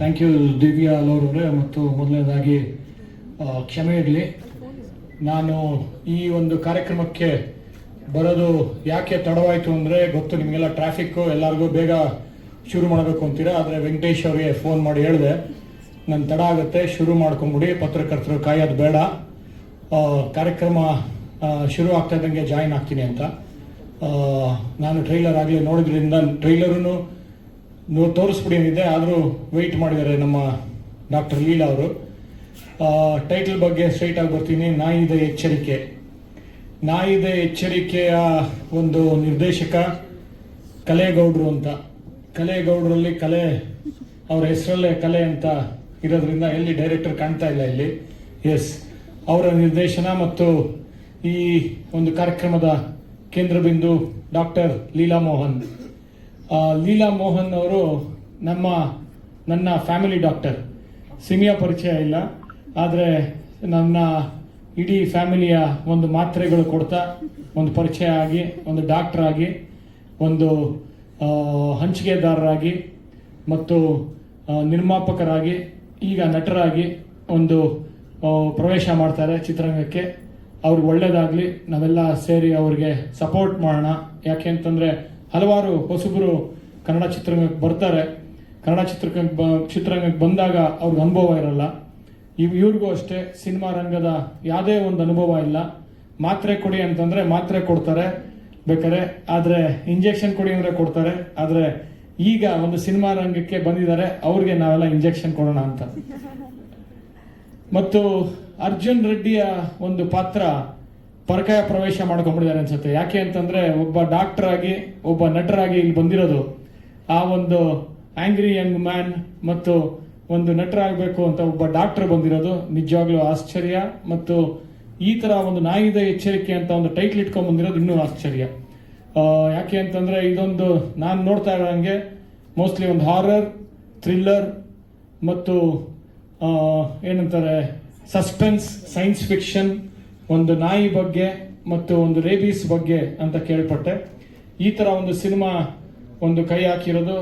Thank you Divya ಅಲೋರವರೇ. ಮತ್ತು ಮೊದಲನೇದಾಗಿ ಕ್ಷಮೆ ಇರಲಿ, ನಾನು ಈ ಒಂದು ಕಾರ್ಯಕ್ರಮಕ್ಕೆ ಬರೋದು ಯಾಕೆ ತಡವಾಯಿತು ಅಂದರೆ ಗೊತ್ತು ನಿಮಗೆಲ್ಲ, ಟ್ರಾಫಿಕ್ಕು, ಎಲ್ಲರಿಗೂ ಬೇಗ ಶುರು ಮಾಡಬೇಕು ಅಂತೀರಾ. ಆದರೆ ವೆಂಕಟೇಶ್ ಅವರಿಗೆ ಫೋನ್ ಮಾಡಿ ಹೇಳಿದೆ, ನನ್ನ ತಡ ಆಗುತ್ತೆ, ಶುರು ಮಾಡ್ಕೊಂಬಿಡಿ, ಪತ್ರಕರ್ತರು ಕಾಯೋದು ಬೇಡ, ಕಾರ್ಯಕ್ರಮ ಶುರು ಆಗ್ತಾ ಇದ್ದಂಗೆ ಜಾಯಿನ್ ಆಗ್ತೀನಿ ಅಂತ. ನಾನು ಟ್ರೈಲರ್ ಆಗಲಿ ನೋಡಿದ್ರಿಂದ ಟ್ರೈಲರೂ ತೋರಿಸ್ಬಿಡಿ ಅಂದಿದ್ದೆ, ಆದರೂ ವೆಯ್ಟ್ ಮಾಡಿದ್ದಾರೆ ನಮ್ಮ ಡಾಕ್ಟರ್ ಲೀಲಾ ಅವರು. ಟೈಟಲ್ ಬಗ್ಗೆ ಸ್ಟ್ರೈಟಾಗಿ ಬರ್ತೀನಿ. ನಾಯಿದ ಎಚ್ಚರಿಕೆ. ನಾಯಿದ ಎಚ್ಚರಿಕೆಯ ಒಂದು ನಿರ್ದೇಶಕ ಕಲೇಗೌಡರು ಅಂತ. ಕಲೇಗೌಡರಲ್ಲಿ ಕಲೆ, ಅವರ ಹೆಸರಲ್ಲೇ ಕಲೆ ಅಂತ ಇರೋದ್ರಿಂದ ಎಲ್ಲಿ ಡೈರೆಕ್ಟರ್ ಕಾಣ್ತಾ ಇಲ್ಲ ಇಲ್ಲಿ. ಎಸ್, ಅವರ ನಿರ್ದೇಶನ ಮತ್ತು ಈ ಒಂದು ಕಾರ್ಯಕ್ರಮದ ಕೇಂದ್ರ ಬಿಂದು ಡಾಕ್ಟರ್ ಲೀಲಾ ಮೋಹನ್. ಲೀಲಾ ಮೋಹನ್ ಅವರು ನನ್ನ ಫ್ಯಾಮಿಲಿ ಡಾಕ್ಟರ್. ಸಿಮಿಯ ಪರಿಚಯ ಇಲ್ಲ, ಆದರೆ ನನ್ನ ಇಡೀ ಫ್ಯಾಮಿಲಿಯ ಒಂದು ಮಾತ್ರೆಗಳು ಕೊಡ್ತಾ ಒಂದು ಪರಿಚಯ ಆಗಿ, ಒಂದು ಡಾಕ್ಟರ್ ಆಗಿ, ಒಂದು ಹಂಚಿಕೆದಾರರಾಗಿ ಮತ್ತು ನಿರ್ಮಾಪಕರಾಗಿ, ಈಗ ನಟರಾಗಿ ಒಂದು ಪ್ರವೇಶ ಮಾಡ್ತಾರೆ ಚಿತ್ರರಂಗಕ್ಕೆ. ಅವ್ರಿಗೆ ಒಳ್ಳೇದಾಗಲಿ, ನಾವೆಲ್ಲ ಸೇರಿ ಅವ್ರಿಗೆ ಸಪೋರ್ಟ್ ಮಾಡೋಣ. ಯಾಕೆ ಅಂತಂದರೆ ಹಲವಾರು ಹೊಸಬರು ಕನ್ನಡ ಚಿತ್ರರಂಗಕ್ಕೆ ಬರ್ತಾರೆ. ಕನ್ನಡ ಚಿತ್ರರಂಗಕ್ಕೆ ಬಂದಾಗ ಅವ್ರಿಗೆ ಅನುಭವ ಇರಲ್ಲ. ಇವ್ರಿಗೂ ಅಷ್ಟೇ ಸಿನಿಮಾ ರಂಗದ ಯಾವುದೇ ಒಂದು ಅನುಭವ ಇಲ್ಲ. ಮಾತ್ರೆ ಕೊಡಿ ಅಂತಂದರೆ ಮಾತ್ರೆ ಕೊಡ್ತಾರೆ ಬೇಕಾರೆ, ಆದರೆ ಇಂಜೆಕ್ಷನ್ ಕೊಡಿ ಅಂದರೆ ಕೊಡ್ತಾರೆ. ಆದರೆ ಈಗ ಒಂದು ಸಿನಿಮಾ ರಂಗಕ್ಕೆ ಬಂದಿದ್ದಾರೆ, ಅವ್ರಿಗೆ ನಾವೆಲ್ಲ ಇಂಜೆಕ್ಷನ್ ಕೊಡೋಣ ಅಂತ. ಮತ್ತು ಅರ್ಜುನ್ ರೆಡ್ಡಿಯ ಒಂದು ಪಾತ್ರ ಪರಕಾಯ ಪ್ರವೇಶ ಮಾಡ್ಕೊಂಡ್ಬಿಟ್ಟಿದ್ದಾರೆ ಅನ್ಸುತ್ತೆ. ಯಾಕೆ ಅಂತಂದ್ರೆ ಒಬ್ಬ ಡಾಕ್ಟರ್ ಆಗಿ, ಒಬ್ಬ ನಟರಾಗಿ ಇಲ್ಲಿ ಬಂದಿರೋದು, ಆ ಒಂದು ಆಂಗ್ರಿ ಯಂಗ್ ಮ್ಯಾನ್ ಮತ್ತು ಒಂದು ನಟರಾಗಬೇಕು ಅಂತ ಒಬ್ಬ ಡಾಕ್ಟರ್ ಬಂದಿರೋದು ನಿಜವಾಗ್ಲೂ ಆಶ್ಚರ್ಯ. ಮತ್ತು ಈ ತರ ಒಂದು ನಾಯಿದ ಎಚ್ಚರಿಕೆ ಅಂತ ಒಂದು ಟೈಟ್ಲ್ ಇಟ್ಕೊಂಡ್ ಬಂದಿರೋದು ಇನ್ನೂ ಆಶ್ಚರ್ಯ. ಯಾಕೆ ಅಂತಂದ್ರೆ ಇದೊಂದು ನಾನು ನೋಡ್ತಾ ಇರೋಂಗೆ ಮೋಸ್ಟ್ಲಿ ಒಂದು ಹಾರರ್, ಥ್ರಿಲ್ಲರ್ ಮತ್ತು ಏನಂತಾರೆ ಸಸ್ಪೆನ್ಸ್, ಸೈನ್ಸ್ ಫಿಕ್ಷನ್, ಒಂದು ನಾಯಿ ಬಗ್ಗೆ ಮತ್ತು ಒಂದು ರೇಬೀಸ್ ಬಗ್ಗೆ ಅಂತ ಕೇಳ್ಪಟ್ಟೆ. ಈ ತರ ಒಂದು ಸಿನಿಮಾ ಒಂದು ಕೈ ಹಾಕಿರೋದು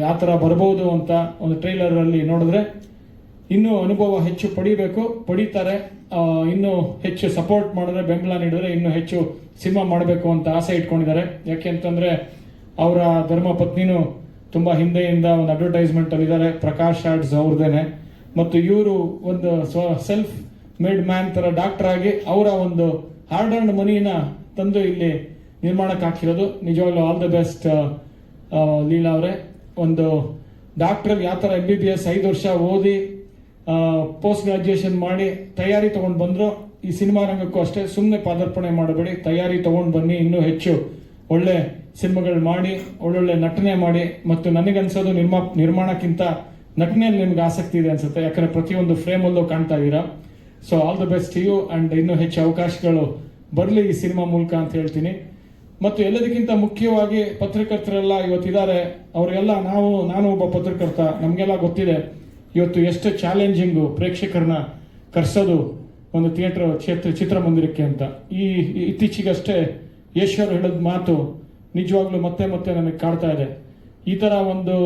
ಯಾವ ಥರ ಬರ್ಬೋದು ಅಂತ ಒಂದು ಟ್ರೈಲರ್ ಅಲ್ಲಿ ನೋಡಿದ್ರೆ ಇನ್ನೂ ಅನುಭವ ಹೆಚ್ಚು ಪಡೀತಾರೆ. ಇನ್ನೂ ಹೆಚ್ಚು ಸಪೋರ್ಟ್ ಮಾಡಿದ್ರೆ, ಬೆಂಬಲ ನೀಡಿದ್ರೆ ಇನ್ನೂ ಹೆಚ್ಚು ಸಿನಿಮಾ ಮಾಡಬೇಕು ಅಂತ ಆಸೆ ಇಟ್ಕೊಂಡಿದ್ದಾರೆ. ಯಾಕೆ ಅಂತಂದ್ರೆ ಅವರ ಧರ್ಮಪತ್ನಿನೂ ತುಂಬಾ ಹಿಂದೆಯಿಂದ ಒಂದು ಅಡ್ವರ್ಟೈಸ್ಮೆಂಟ್ ಅಲ್ಲಿ ಇದ್ದಾರೆ, ಪ್ರಕಾಶ್ ಆರ್ಟ್ಸ್ ಅವ್ರದೇನೆ. ಮತ್ತು ಇವರು ಒಂದು ಸೆಲ್ಫ್ ಮೇಡ್ ಮ್ಯಾನ್ ತರ ಡಾಕ್ಟರ್ ಆಗಿ ಅವರ ಒಂದು ಹಾರ್ಡ್ ಅಂಡ್ ಮನಿನ ತಂದು ಇಲ್ಲಿ ನಿರ್ಮಾಣಕ್ಕೆ ಹಾಕಿರೋದು. ನಿಜವಾಗ್ಲೂ ಆಲ್ ದ ಬೆಸ್ಟ್ ಲೀಲಾ ಅವರೇ. ಒಂದು ಡಾಕ್ಟರ್ ಯಾವ ಥರ MBBS 5 ವರ್ಷ ಓದಿ ಪೋಸ್ಟ್ ಗ್ರಾಜ್ಯುಯೇಷನ್ ಮಾಡಿ ತಯಾರಿ ತಗೊಂಡು ಬಂದ್ರು, ಈ ಸಿನಿಮಾ ರಂಗಕ್ಕೂ ಅಷ್ಟೇ ಸುಮ್ಮನೆ ಪಾದಾರ್ಪಣೆ ಮಾಡಬೇಡಿ, ತಯಾರಿ ತಗೊಂಡು ಬನ್ನಿ, ಇನ್ನೂ ಹೆಚ್ಚು ಒಳ್ಳೆ ಸಿನಿಮಾಗಳು ಮಾಡಿ, ಒಳ್ಳೊಳ್ಳೆ ನಟನೆ ಮಾಡಿ. ಮತ್ತು ನನಗನ್ಸೋದು ನಿರ್ಮಾಣಕ್ಕಿಂತ ನಟನೆಯಲ್ಲಿ ನಿಮ್ಗೆ ಆಸಕ್ತಿ ಇದೆ ಅನ್ಸುತ್ತೆ, ಯಾಕಂದ್ರೆ ಪ್ರತಿಯೊಂದು ಫ್ರೇಮಲ್ಲೂ ಕಾಣ್ತಾ ಇದ್ದೀರಾ. So all the best you, and ಇನ್ನೂ ಹೆಚ್ಚು ಅವಕಾಶಗಳು ಬರಲಿ ಈ ಸಿನಿಮಾ ಮೂಲಕ ಅಂತ ಹೇಳ್ತೀನಿ. ಮತ್ತು ಎಲ್ಲದಕ್ಕಿಂತ ಮುಖ್ಯವಾಗಿ ಪತ್ರಕರ್ತರೆಲ್ಲ ಇವತ್ತಿದ್ದಾರೆ, ಅವರೆಲ್ಲ ನಾನು ಒಬ್ಬ ಪತ್ರಕರ್ತ, ನಮಗೆಲ್ಲ ಗೊತ್ತಿದೆ ಇವತ್ತು ಎಷ್ಟು ಚಾಲೆಂಜಿಂಗು ಪ್ರೇಕ್ಷಕರನ್ನ ಕರೆಸೋದು ಒಂದು ಚಿತ್ರಮಂದಿರಕ್ಕೆ ಅಂತ. ಇತ್ತೀಚೆಗಷ್ಟೇ ಯಶ್ ಅವರು ಹೇಳಿದ ಮಾತು ನಿಜವಾಗ್ಲೂ ಮತ್ತೆ ನಮಗೆ ಕಾಡ್ತಾ ಇದೆ. ಈ ತರ ಒಂದು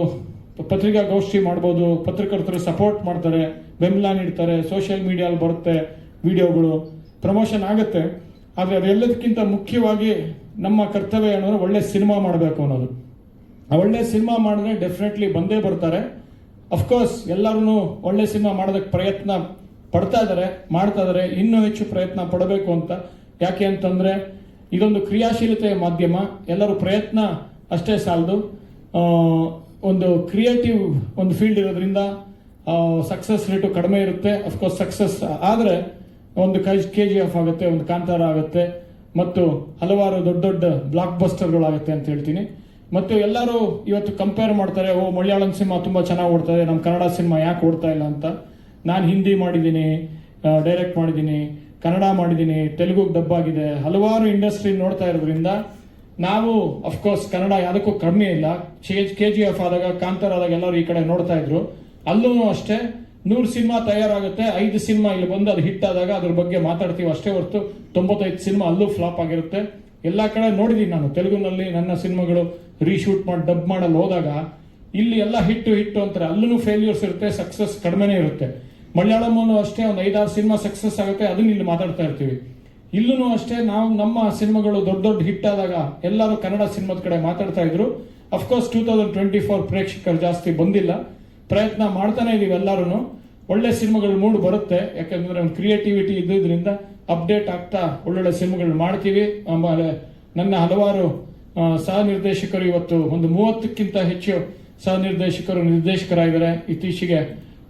ಪತ್ರಿಕಾಗೋಷ್ಠಿ ಮಾಡ್ಬೋದು, ಪತ್ರಕರ್ತರು ಸಪೋರ್ಟ್ ಮಾಡ್ತಾರೆ, ಬೆಂಬಲ ನೀಡ್ತಾರೆ, ಸೋಷಿಯಲ್ ಮೀಡಿಯಲ್ಲಿ ಬರುತ್ತೆ ವಿಡಿಯೋಗಳು, ಪ್ರಮೋಷನ್ ಆಗುತ್ತೆ. ಆದರೆ ಅದೆಲ್ಲದಕ್ಕಿಂತ ಮುಖ್ಯವಾಗಿ ನಮ್ಮ ಕರ್ತವ್ಯ ಅನ್ನೋದು ಒಳ್ಳೆ ಸಿನಿಮಾ ಮಾಡಬೇಕು ಅನ್ನೋದು. ಆ ಒಳ್ಳೆ ಸಿನಿಮಾ ಮಾಡಿದ್ರೆ ಡೆಫಿನೆಟ್ಲಿ ಬಂದೇ ಬರ್ತಾರೆ. ಅಫ್ಕೋರ್ಸ್ ಎಲ್ಲರೂ ಒಳ್ಳೆ ಸಿನಿಮಾ ಮಾಡೋದಕ್ಕೆ ಪ್ರಯತ್ನ ಮಾಡ್ತಾ ಇದ್ದಾರೆ, ಇನ್ನೂ ಹೆಚ್ಚು ಪ್ರಯತ್ನ ಪಡಬೇಕು ಅಂತ. ಯಾಕೆ ಅಂತಂದ್ರೆ ಇದೊಂದು ಕ್ರಿಯಾಶೀಲತೆಯ ಮಾಧ್ಯಮ, ಎಲ್ಲರೂ ಪ್ರಯತ್ನ ಅಷ್ಟೇ ಸಾಲದು. ಒಂದು ಕ್ರಿಯೇಟಿವ್ ಒಂದು ಫೀಲ್ಡ್ ಇರೋದ್ರಿಂದ ಸಕ್ಸಸ್ ರೇಟು ಕಡಿಮೆ ಇರುತ್ತೆ. ಅಫ್ಕೋರ್ಸ್ ಸಕ್ಸಸ್ ಆದರೆ ಒಂದು KGF ಆಗುತ್ತೆ, ಒಂದು ಕಾಂತಾರ ಆಗುತ್ತೆ, ಮತ್ತು ಹಲವಾರು ದೊಡ್ಡ ಬ್ಲಾಕ್ ಬಸ್ಟರ್ಗಳಾಗುತ್ತೆ ಅಂತ ಹೇಳ್ತೀನಿ. ಮತ್ತು ಎಲ್ಲರೂ ಇವತ್ತು ಕಂಪೇರ್ ಮಾಡ್ತಾರೆ, ಮಲಯಾಳಂ ಸಿನಿಮಾ ತುಂಬಾ ಚೆನ್ನಾಗಿ ಓಡ್ತಾ ಇದೆ, ನಮ್ಮ ಕನ್ನಡ ಸಿನಿಮಾ ಯಾಕೆ ಓಡ್ತಾ ಇಲ್ಲ ಅಂತ. ನಾನು ಹಿಂದಿ ಮಾಡಿದ್ದೀನಿ, ಡೈರೆಕ್ಟ್ ಮಾಡಿದ್ದೀನಿ, ಕನ್ನಡ ಮಾಡಿದ್ದೀನಿ, ತೆಲುಗು ಡಬ್ ಆಗಿದೆ, ಹಲವಾರು ಇಂಡಸ್ಟ್ರಿ ನೋಡ್ತಾ ಇರೋದ್ರಿಂದ ನಾವು ಅಫ್ಕೋರ್ಸ್ ಕನ್ನಡ ಯಾವುದಕ್ಕೂ ಕಡಿಮೆ ಇಲ್ಲ. KGF ಆದಾಗ, ಕಾಂತಾರ ಆದಾಗ ಎಲ್ಲರೂ ಈ ಕಡೆ ನೋಡ್ತಾ ಇದ್ರು. ಅಲ್ಲೂ ಅಷ್ಟೇ 100 ಸಿನಿಮಾ ತಯಾರಾಗುತ್ತೆ, 5 ಸಿನಿಮಾ ಇಲ್ಲಿ ಬಂದು ಅದು ಹಿಟ್ ಆದಾಗ ಅದ್ರ ಬಗ್ಗೆ ಮಾತಾಡ್ತೀವಿ ಅಷ್ಟೇ ಹೊರತು 95 ಸಿನಿಮಾ ಅಲ್ಲೂ ಫ್ಲಾಪ್ ಆಗಿರುತ್ತೆ. ಎಲ್ಲಾ ಕಡೆ ನೋಡಿದೀನಿ ನಾನು. ತೆಲುಗುನಲ್ಲಿ ನನ್ನ ಸಿನಿಮಾಗಳು ರೀಶೂಟ್ ಮಾಡಿ ಡಬ್ ಮಾಡಲು ಹೋದಾಗ ಇಲ್ಲಿ ಎಲ್ಲ ಹಿಟ್ಟು ಅಂತಾರೆ, ಅಲ್ಲೂ ಫೇಲ್ಯೂರ್ಸ್ ಇರುತ್ತೆ, ಸಕ್ಸಸ್ ಕಡಿಮೆನೇ ಇರುತ್ತೆ. ಮಲಯಾಳಮಲ್ಲೂ ಅಷ್ಟೇ ಒಂದು 5-6 ಸಿನಿಮಾ ಸಕ್ಸಸ್ ಆಗುತ್ತೆ, ಅದನ್ನ ಇಲ್ಲಿ ಮಾತಾಡ್ತಾ ಇರ್ತೀವಿ. ಇಲ್ಲೂ ಅಷ್ಟೇ ನಾವು ನಮ್ಮ ಸಿನಿಮಾಗಳು ದೊಡ್ಡ ಹಿಟ್ ಆದಾಗ ಎಲ್ಲರೂ ಕನ್ನಡ ಸಿನಿಮಾದ ಕಡೆ ಮಾತಾಡ್ತಾ ಇದ್ರು. ಅಫ್ಕೋರ್ಸ್ 2024 ಪ್ರೇಕ್ಷಕರು ಜಾಸ್ತಿ ಬಂದಿಲ್ಲ, ಪ್ರಯತ್ನ ಮಾಡ್ತಾನೆ ಇದೀವಿ ಎಲ್ಲರೂ. ಒಳ್ಳೆ ಸಿನಿಮಾಗಳು ಮೂಡ್ ಬರುತ್ತೆ, ಯಾಕಂದ್ರೆ ಒಂದು ಕ್ರಿಯೇಟಿವಿಟಿ ಇದ್ದಿದ್ರಿಂದ ಅಪ್ಡೇಟ್ ಆಗ್ತಾ ಒಳ್ಳೊಳ್ಳೆ ಸಿನಿಮಾಗಳು ಮಾಡ್ತೀವಿ. ಆಮೇಲೆ ನನ್ನ ಹಲವಾರು ಸಹ ನಿರ್ದೇಶಕರು ಇವತ್ತು ಒಂದು 30ಕ್ಕಿಂತ ಹೆಚ್ಚು ಸಹ ನಿರ್ದೇಶಕರಾಗಿದ್ದಾರೆ. ಇತ್ತೀಚೆಗೆ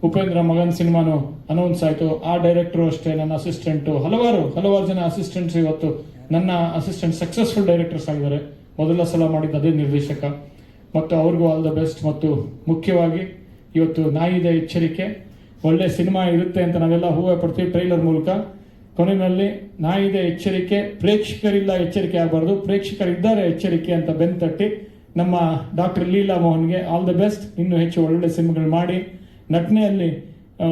ಉಪೇಂದ್ರ ಮಗನ್ ಸಿನಿಮಾನು ಅನೌನ್ಸ್ ಆಯ್ತು, ಆ ಡೈರೆಕ್ಟರ್ ಅಷ್ಟೇ, ನನ್ನ ಅಸಿಸ್ಟೆಂಟ್, ಹಲವಾರು ಜನ ಅಸಿಸ್ಟೆಂಟ್ಸ್ ಇವತ್ತು ನನ್ನ ಅಸಿಸ್ಟೆಂಟ್ ಸಕ್ಸಸ್ಫುಲ್ ಡೈರೆಕ್ಟರ್ಸ್ ಆಗಿದ್ದಾರೆ. ಮೊದಲ ಸಲ ಮಾಡಿದ ಅದೇ ನಿರ್ದೇಶಕ, ಮತ್ತು ಅವ್ರಿಗೂ ಆಲ್ ದ ಬೆಸ್ಟ್. ಮತ್ತು ಮುಖ್ಯವಾಗಿ ಇವತ್ತು ನಾಯಿದೆ ಎಚ್ಚರಿಕೆ ಒಳ್ಳೆ ಸಿನಿಮಾ ಇರುತ್ತೆ ಅಂತ ನಾವೆಲ್ಲ ಹೂವೆ ಪಡ್ತೀವಿ ಟ್ರೈಲರ್ ಮೂಲಕ. ಕೊನೆಯಲ್ಲಿ ನಾಯಿದೆ ಎಚ್ಚರಿಕೆ, ಪ್ರೇಕ್ಷಕರಿಲ್ಲ ಎಚ್ಚರಿಕೆ ಆಗಬಾರ್ದು, ಪ್ರೇಕ್ಷಕರಿದ್ದಾರೆ ಎಚ್ಚರಿಕೆ ಅಂತ ಬೆನ್ ತಟ್ಟಿ ನಮ್ಮ ಡಾಕ್ಟರ್ ಲೀಲಾ ಮೋಹನ್ಗೆ ಆಲ್ ದ ಬೆಸ್ಟ್. ಇನ್ನೂ ಹೆಚ್ಚು ಒಳ್ಳೊಳ್ಳೆ ಸಿನಿಮಾಗಳು ಮಾಡಿ, ನಟನೆಯಲ್ಲಿ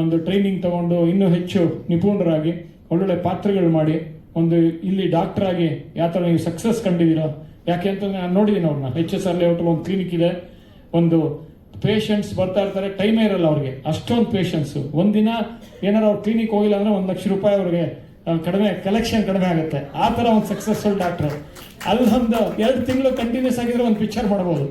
ಒಂದು ಟ್ರೈನಿಂಗ್ ತಗೊಂಡು ಇನ್ನೂ ಹೆಚ್ಚು ನಿಪುಣರಾಗಿ ಒಳ್ಳೊಳ್ಳೆ ಪಾತ್ರಗಳು ಮಾಡಿ, ಒಂದು ಇಲ್ಲಿ ಡಾಕ್ಟರ್ ಆಗಿ ಯಾವ ಥರ ನೀವು ಸಕ್ಸಸ್ ಕಂಡಿದ್ದೀರಾ. ಯಾಕೆ ಅಂತಂದ್ರೆ ನಾನು ನೋಡಿದ್ದೀನಿ ಅವ್ರನ್ನ, HSR ಲೇಔಟಲ್ಲಿ ಒಂದು ಕ್ಲಿನಿಕ್ ಇದೆ, ಒಂದು ಪೇಷಂಟ್ಸ್ ಬರ್ತಾ ಇರ್ತಾರೆ, ಟೈಮೇ ಇರಲ್ಲ ಅವ್ರಿಗೆ, ಅಷ್ಟೊಂದು ಪೇಷಂಟ್ಸ್. ಒಂದಿನ ಏನಾರು ಅವ್ರ ಕ್ಲಿನಿಕ್ ಹೋಗಿಲ್ಲ ಅಂದ್ರೆ 1 ಲಕ್ಷ ರೂಪಾಯಿ ಅವ್ರಿಗೆ ಕಲೆಕ್ಷನ್ ಕಡಿಮೆ ಆಗುತ್ತೆ. ಆ ಥರ ಒಂದು ಸಕ್ಸಸ್ಫುಲ್ ಡಾಕ್ಟರ್. ಅಲ್ಲೊಂದು 2 ತಿಂಗಳು ಕಂಟಿನ್ಯೂಸ್ ಆಗಿದ್ರೆ ಒಂದು ಪಿಕ್ಚರ್ ಮಾಡ್ಬೋದು.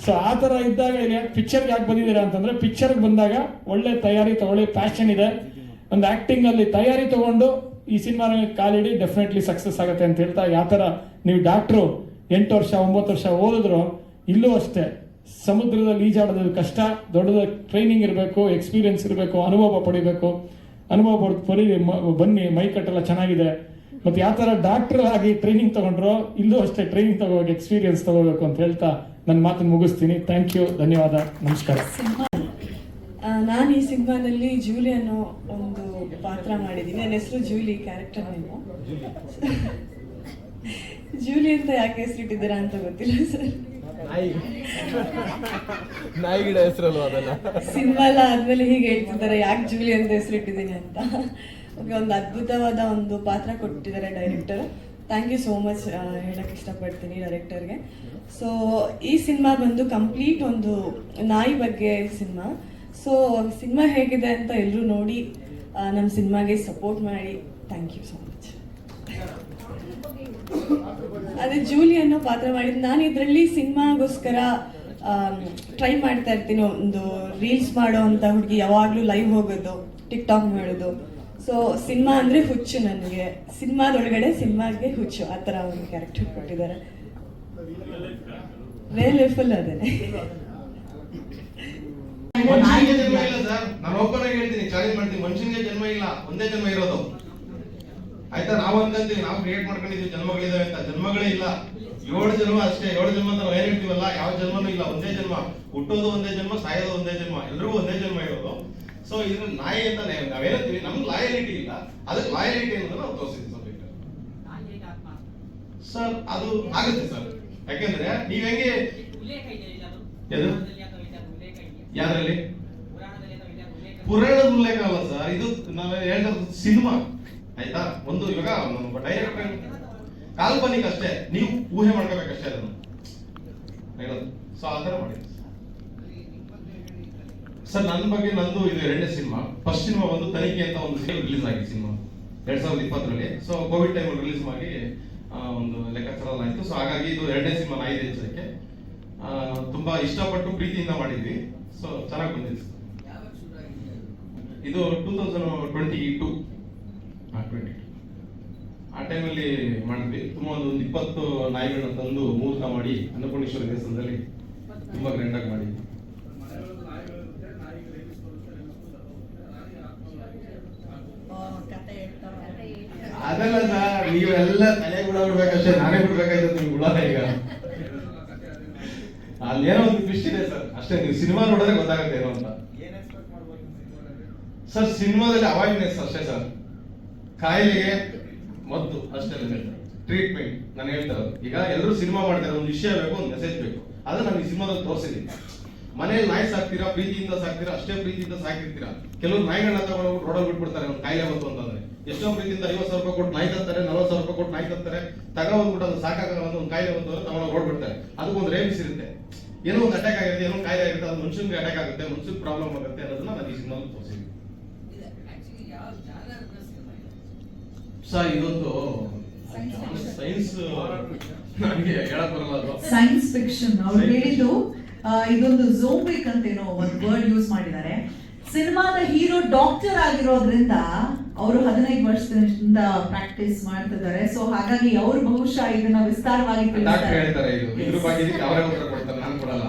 ಸೊ ಆ ಥರ ಇದ್ದಾಗ ಪಿಕ್ಚರ್ಗೆ ಯಾಕೆ ಬಂದಿದ್ದೀರಾ ಅಂತಂದ್ರೆ, ಪಿಕ್ಚರ್ಗೆ ಬಂದಾಗ ಒಳ್ಳೆ ತಯಾರಿ ತಗೊಳ್ಳಿ, ಪ್ಯಾಷನ್ ಇದೆ, ಒಂದು ಆಕ್ಟಿಂಗ್ ಅಲ್ಲಿ ತಯಾರಿ ತಗೊಂಡು ಈ ಸಿನಿಮಾ ಕಾಲಿಡಿ ಡೆಫಿನೆಟ್ಲಿ ಸಕ್ಸಸ್ ಆಗುತ್ತೆ ಅಂತ ಹೇಳ್ತಾ, ಯಾವ ಥರ ನೀವು ಡಾಕ್ಟ್ರು 8 ವರ್ಷ 9 ವರ್ಷ ಓದಿದ್ರು, ಇಲ್ಲೂ ಅಷ್ಟೇ ಸಮುದ್ರದಲ್ಲಿ ಈಜಾಡೋದು ಕಷ್ಟ, ದೊಡ್ಡದ ಟ್ರೈನಿಂಗ್ ಇರಬೇಕು, ಎಕ್ಸ್ಪೀರಿಯನ್ಸ್ ಇರಬೇಕು, ಅನುಭವ ಪಡಿಬೇಕು. ಅನುಭವ ಬನ್ನಿ, ಮೈಕಟ್ಟೆಲ್ಲ ಚೆನ್ನಾಗಿದೆ. ಮತ್ತೆ ಯಾವ ಥರ ಡಾಕ್ಟರ್ ಆಗಿ ಟ್ರೈನಿಂಗ್ ತಗೊಂಡ್ರು, ಇಲ್ಲೂ ಅಷ್ಟೇ ಟ್ರೈನಿಂಗ್ ತಗೋಬೇಕು, ಎಕ್ಸ್ಪೀರಿಯನ್ಸ್ ತಗೋಬೇಕು ಅಂತ ಹೇಳ್ತಾ ನನ್ನ ಮಾತನ್ನು ಮುಗಿಸ್ತೀನಿ. ಥ್ಯಾಂಕ್ ಯು, ಧನ್ಯವಾದ, ನಮಸ್ಕಾರ. ನಾನು ಈ ಸಿನಿಮಾದಲ್ಲಿ ಜೂಲಿ ಅನ್ನೋ ಒಂದು ಪಾತ್ರ ಮಾಡಿದ್ದೀನಿ. ನನ್ನ ಹೆಸರು ಜೂಲಿ, ಕ್ಯಾರೆಕ್ಟರ್ ನೇಮು. ಜೂಲಿ ಅಂತ ಯಾಕೆ ಹೆಸರಿಟ್ಟಿದ್ದೀರಾ ಅಂತ ಗೊತ್ತಿಲ್ಲ ಸರ್. ನಾಯಿಗಿಡ ಹೆಸರಲ್ವ ಅದೆಲ್ಲ. ಸಿನಿಮಾ ಎಲ್ಲ ಆದ್ಮೇಲೆ ಹೀಗೆ ಹೇಳ್ತಿದ್ದಾರೆ ಯಾಕೆ ಜೂಲಿ ಅಂತ ಹೆಸರಿಟ್ಟಿದ್ದೀನಿ ಅಂತ. ಒಂದು ಅದ್ಭುತವಾದ ಒಂದು ಪಾತ್ರ ಕೊಟ್ಟಿದ್ದಾರೆ director. Thank you so much ಹೇಳಕ್ಕೆ ಇಷ್ಟಪಡ್ತೀನಿ ಡೈರೆಕ್ಟರ್ಗೆ. ಸೊ ಈ ಸಿನಿಮಾ ಬಂದು ಕಂಪ್ಲೀಟ್ ಒಂದು ನಾಯಿ ಬಗ್ಗೆ ಸಿನಿಮಾ. ಸೊ ಸಿನಿಮಾ ಹೇಗಿದೆ ಅಂತ ಎಲ್ಲರೂ ನೋಡಿ ನಮ್ಮ ಸಿನಿಮಾಗೆ ಸಪೋರ್ಟ್ ಮಾಡಿ. Thank you so much. ಅದೇ ಜೂಲಿ ಅನ್ನೋ ಪಾತ್ರ ಮಾಡಿದ್ದು ನಾನು. ಇದರಲ್ಲಿ ಸಿನಿಮಾಗೋಸ್ಕರ ಟ್ರೈ ಮಾಡ್ತಾ ಇರ್ತೀನಿ. ಒಂದು ರೀಲ್ಸ್ ಮಾಡೋ ಅಂತ ಹುಡುಗಿ, ಯಾವಾಗಲೂ ಲೈವ್ ಹೋಗೋದು, ಟಿಕ್ಟಾಕ್ ಮಾಡೋದು. ಸೊ ಸಿನಿಮಾ ಅಂದರೆ ಹುಚ್ಚು ನನಗೆ, ಸಿನಿಮಾದೊಳಗಡೆ ಸಿನಿಮಾಗೆ ಹುಚ್ಚು, ಆ ಥರ ಒಂದು ಕ್ಯಾರೆಕ್ಟರ್ ಕೊಟ್ಟಿದ್ದಾರೆ. ರಿಯಲ್ ಲೈಫಲ್ಲಿ ಅದೇ. ನಾನು ಒಬ್ಬನಾಗಿ ಹೇಳ್ತೀನಿ, ಚಾಲೆಂಜ್ ಮಾಡ್ತೀನಿ, ಮನುಷ್ಯನಿಗೆ ಜನ್ಮ ಇಲ್ಲ, ಒಂದೇ ಜನ್ಮ ಇರೋದು. ಆಯ್ತಾ? ನಾವು ಅನ್ಕೊಂತೀವಿ ನಾವು ಕ್ರಿಯೇಟ್ ಮಾಡ್ಕೊಂಡಿದೀವಿ ಜನ್ಮಗಳಿದಾವೆ ಅಂತ. ಜನ್ಮಗಳೇ ಇಲ್ಲ, 7 ಜನ್ಮ ಅಷ್ಟೇ. 7 ಜನ್ಮ ಅಂತ ನಾವು ಏನ್ ಹೇಳ್ತೀವಲ್ಲ, ಯಾವ ಜನ್ಮನೂ ಇಲ್ಲ, ಒಂದೇ ಜನ್ಮ. ಹುಟ್ಟೋದು ಒಂದೇ ಜನ್ಮ, ಸಾಯೋದು ಒಂದೇ ಜನ್ಮ, ಎಲ್ರಿಗೂ ಒಂದೇ ಜನ್ಮ ಇರೋದು. ಸೊ ಇದ್ರ ನಾಯಿ ಅಂತ ನಾವೇನಂತೀವಿ, ನಮ್ಗೆ ಲಾಯಲಿಟಿ ಇಲ್ಲ, ಅದಕ್ಕೆ ಲಾಯಲಿಟಿ ಅನ್ನೋದನ್ನ ನಾವು ತೋರಿಸಿದ್ವಿ ಸರ್. ಅದು ಆಗುತ್ತೆ ಸರ್, ಯಾಕೆಂದ್ರೆ ನೀವ್ ಹೆಂಗೆ ಯಾವ್ದ್ರಲ್ಲಿ ಪುರಾಣದ ಉಲ್ಲೇಖ ಅಲ್ಲ ಸರ್, ಇದು ನಾವ್ ಹೇಳ್ತಾರೆ ಸಿನಿಮಾ. ಆಯ್ತಾ? ಒಂದು ಇವಾಗ ಡೈರೆಕ್ಟರ್ ಕಾಲ್ಪನಿಕ ಅಷ್ಟೇ, ನೀವು ಊಹೆ ಮಾಡ್ಕೋಬೇಕಷ್ಟೇ ಅದನ್ನು ಹೇಳೋದು. ಸೊ ಆ ಥರ ಮಾಡಿ ಸರ್. ನನ್ನ ಬಗ್ಗೆ ನಂದು ಇದು 2ನೇ ಸಿನಿಮಾ. ಫಸ್ಟ್ ಸಿನಿಮಾ ಬಂದು ತನಿಖೆ ಅಂತ ಒಂದು ರಿಲೀಸ್ ಆಗಿದೆ ಸಿನಿಮಾ 2020ರಲ್ಲಿ. ಸೊ ಕೋವಿಡ್ ಟೈಮಲ್ಲಿ ರಿಲೀಸ್ ಮಾಡಿ ಒಂದು ಲೆಕ್ಕಾಚಾರ ಆಯ್ತು. ಸೊ ಹಾಗಾಗಿ ಇದು 2ನೇ ಸಿನಿಮಾ ನಾಯಿದೆ ಎಚ್ಚರಿಕೆ. ತುಂಬಾ ಇಷ್ಟಪಟ್ಟು ಪ್ರೀತಿಯಿಂದ ಮಾಡಿದ್ವಿ. ಸೊ ಚೆನ್ನಾಗಿ ಬಂದಿದೆ. ಇದು 2022 ಆ ಟೈಮಲ್ಲಿ ಮಾಡಿದ್ವಿ. ತುಂಬಾ ಒಂದು 20 ನಾಯಿಗಳನ್ನ ತಂದು ಮುಹೂರ್ತ ಮಾಡಿ ಅನ್ನಪೂರ್ಣೇಶ್ವರಿ ದೇವಸ್ಥಾನದಲ್ಲಿ ತುಂಬಾ ಗ್ರ್ಯಾಂಡ್ ಆಗಿ ಮಾಡಿದ್ವಿ. ಅದಲ್ಲ ಸರ್, ನೀವೆಲ್ಲ ತಲೆ ಗುಣ ಬಿಡ್ಬೇಕಷ್ಟೇ, ನಾನೇ ಬಿಡ್ಬೇಕಾಯ್ತು ನಿಮ್ಗೆ ಗುಣ. ಈಗ ಅಲ್ಲೇನೋ ಒಂದು ಟ್ವಿಸ್ಟ್ ಇದೆ ಸರ್, ಅಷ್ಟೇ. ನೀವು ಸಿನಿಮಾ ನೋಡಿದ್ರೆ ಗೊತ್ತಾಗುತ್ತೆ ಏನೋ ಅಂತ ಸರ್. ಸಿನಿಮಾದಲ್ಲಿ ಅವಾಯ್ಡ್ನೆಸ್ ಅಷ್ಟೇ ಸರ್, ಕಾಯಿಲೆಗೆ ಮದ್ದು ಅಷ್ಟೇ, ಟ್ರೀಟ್ಮೆಂಟ್. ನಾನು ಹೇಳ್ತಾರೆ ಈಗ ಎಲ್ಲರೂ ಸಿನಿಮಾ ಮಾಡ್ತಾರೆ, ಒಂದು ವಿಷಯ ಬೇಕು, ಒಂದು ಮೆಸೇಜ್ ಬೇಕು, ಅದನ್ನ ನಾನು ಈ ಸಿನಿಮಾದಲ್ಲಿ ತೋರಿಸಿದ್ದೀನಿ. ಮನೇಲಿ ನಾಯಿ ಸಾಕ್ತೀರಾ, ಪ್ರೀತಿಯಿಂದ ಸಾಕ್ತೀರಾ, ಅಷ್ಟೇ ಪ್ರೀತಿಯಿಂದ ಸಾಕಿರ್ತೀರಾ. ಕೆಲವರು ನಾಯಿಗಳನ್ನ ತಗೊಂಡು ರೋಡಲ್ಲಿ ಬಿಟ್ಬಿಡ್ತಾರೆ, ಒಂದು ಕಾಯಿಲೆ ಬಂತು ಅಂತಂದ್ರೆ. ಎಷ್ಟೋ ಪ್ರೀತಿಯಿಂದ 50,000 ರೂಪಾಯಿ ಕೊಟ್ಟು ನಾಯಿ ತರ್ತಾರೆ, 40,000 ರೂಪಾಯಿ ಕೊಟ್ಟು ನಾಯಿ ತರ್ತಾರೆ, ತಗೊಂಡ್ಬಿಟ್ಟು ಅದು ಸಾಕಾಗಲ್ಲ, ಒಂದು ಕಾಯಿಲೆ ಬಂತು ಅಂದ್ರೆ ತಗೊಂಡು ರೋಡ್ ಬಿಡ್ತಾರೆ. ಅದಕ್ಕೊಂದು ರೇಮ್ಸ್ ಇರುತ್ತೆ. ಏನೋ ಒಂದು ಅಟ್ಯಾಕ್ ಆಗುತ್ತೆ, ಏನೋ ಕಾಯಿಲೆ ಆಗುತ್ತೆ, ಅದು ಮನುಷ್ಯನಿಗೆ ಅಟ್ಯಾಕ್ ಆಗುತ್ತೆ, ಮನುಷ್ಯನಿಗೆ ಪ್ರಾಬ್ಲಮ್ ಆಗುತ್ತೆ ಅನ್ನೋದನ್ನ ನಾನು ಈ ಸಿನಿಮಾದಲ್ಲಿ ತೋರಿಸಿದ್ದೀನಿ. ಸರ್ ಇದೊಂದು ಸೈನ್ಸ್ ನನಗೆ ಹೇಳಕ್ ಬರಲ್ಲ ಅದು. ಸೈನ್ಸ್ ಫಿಕ್ಷನ್ ಅವ್ರು ಹೇಳಿದ್ದು ಇದೊಂದು ಝೋಂಬಿಕ್ ಅಂತ ಏನೋ ಒಂದು ವರ್ಡ್ ಯೂಸ್ ಮಾಡಿದ್ದಾರೆ. ಸಿನಿಮಾದ ಹೀರೋ ಡಾಕ್ಟರ್ ಆಗಿರೋದ್ರಿಂದ ಅವರು 15 ವರ್ಷದಿಂದ ಪ್ರಾಕ್ಟೀಸ್ ಮಾಡ್ತಿದ್ದಾರೆ. ಸೊ ಹಾಗಾಗಿ ಅವರು ಬಹುಶಃ ಇದನ್ನ ವಿಸ್ತಾರವಾಗಿ ಡಾಕ್ಟರ್ ಹೇಳ್ತಾರೆ ಇದು ಇದ್ರ ಬಗ್ಗೆ ಅವರೇ ಉತ್ತರ ಕೊಡ್ತಾರೆ, ನಾನು ಕೊಡಲ್ಲ.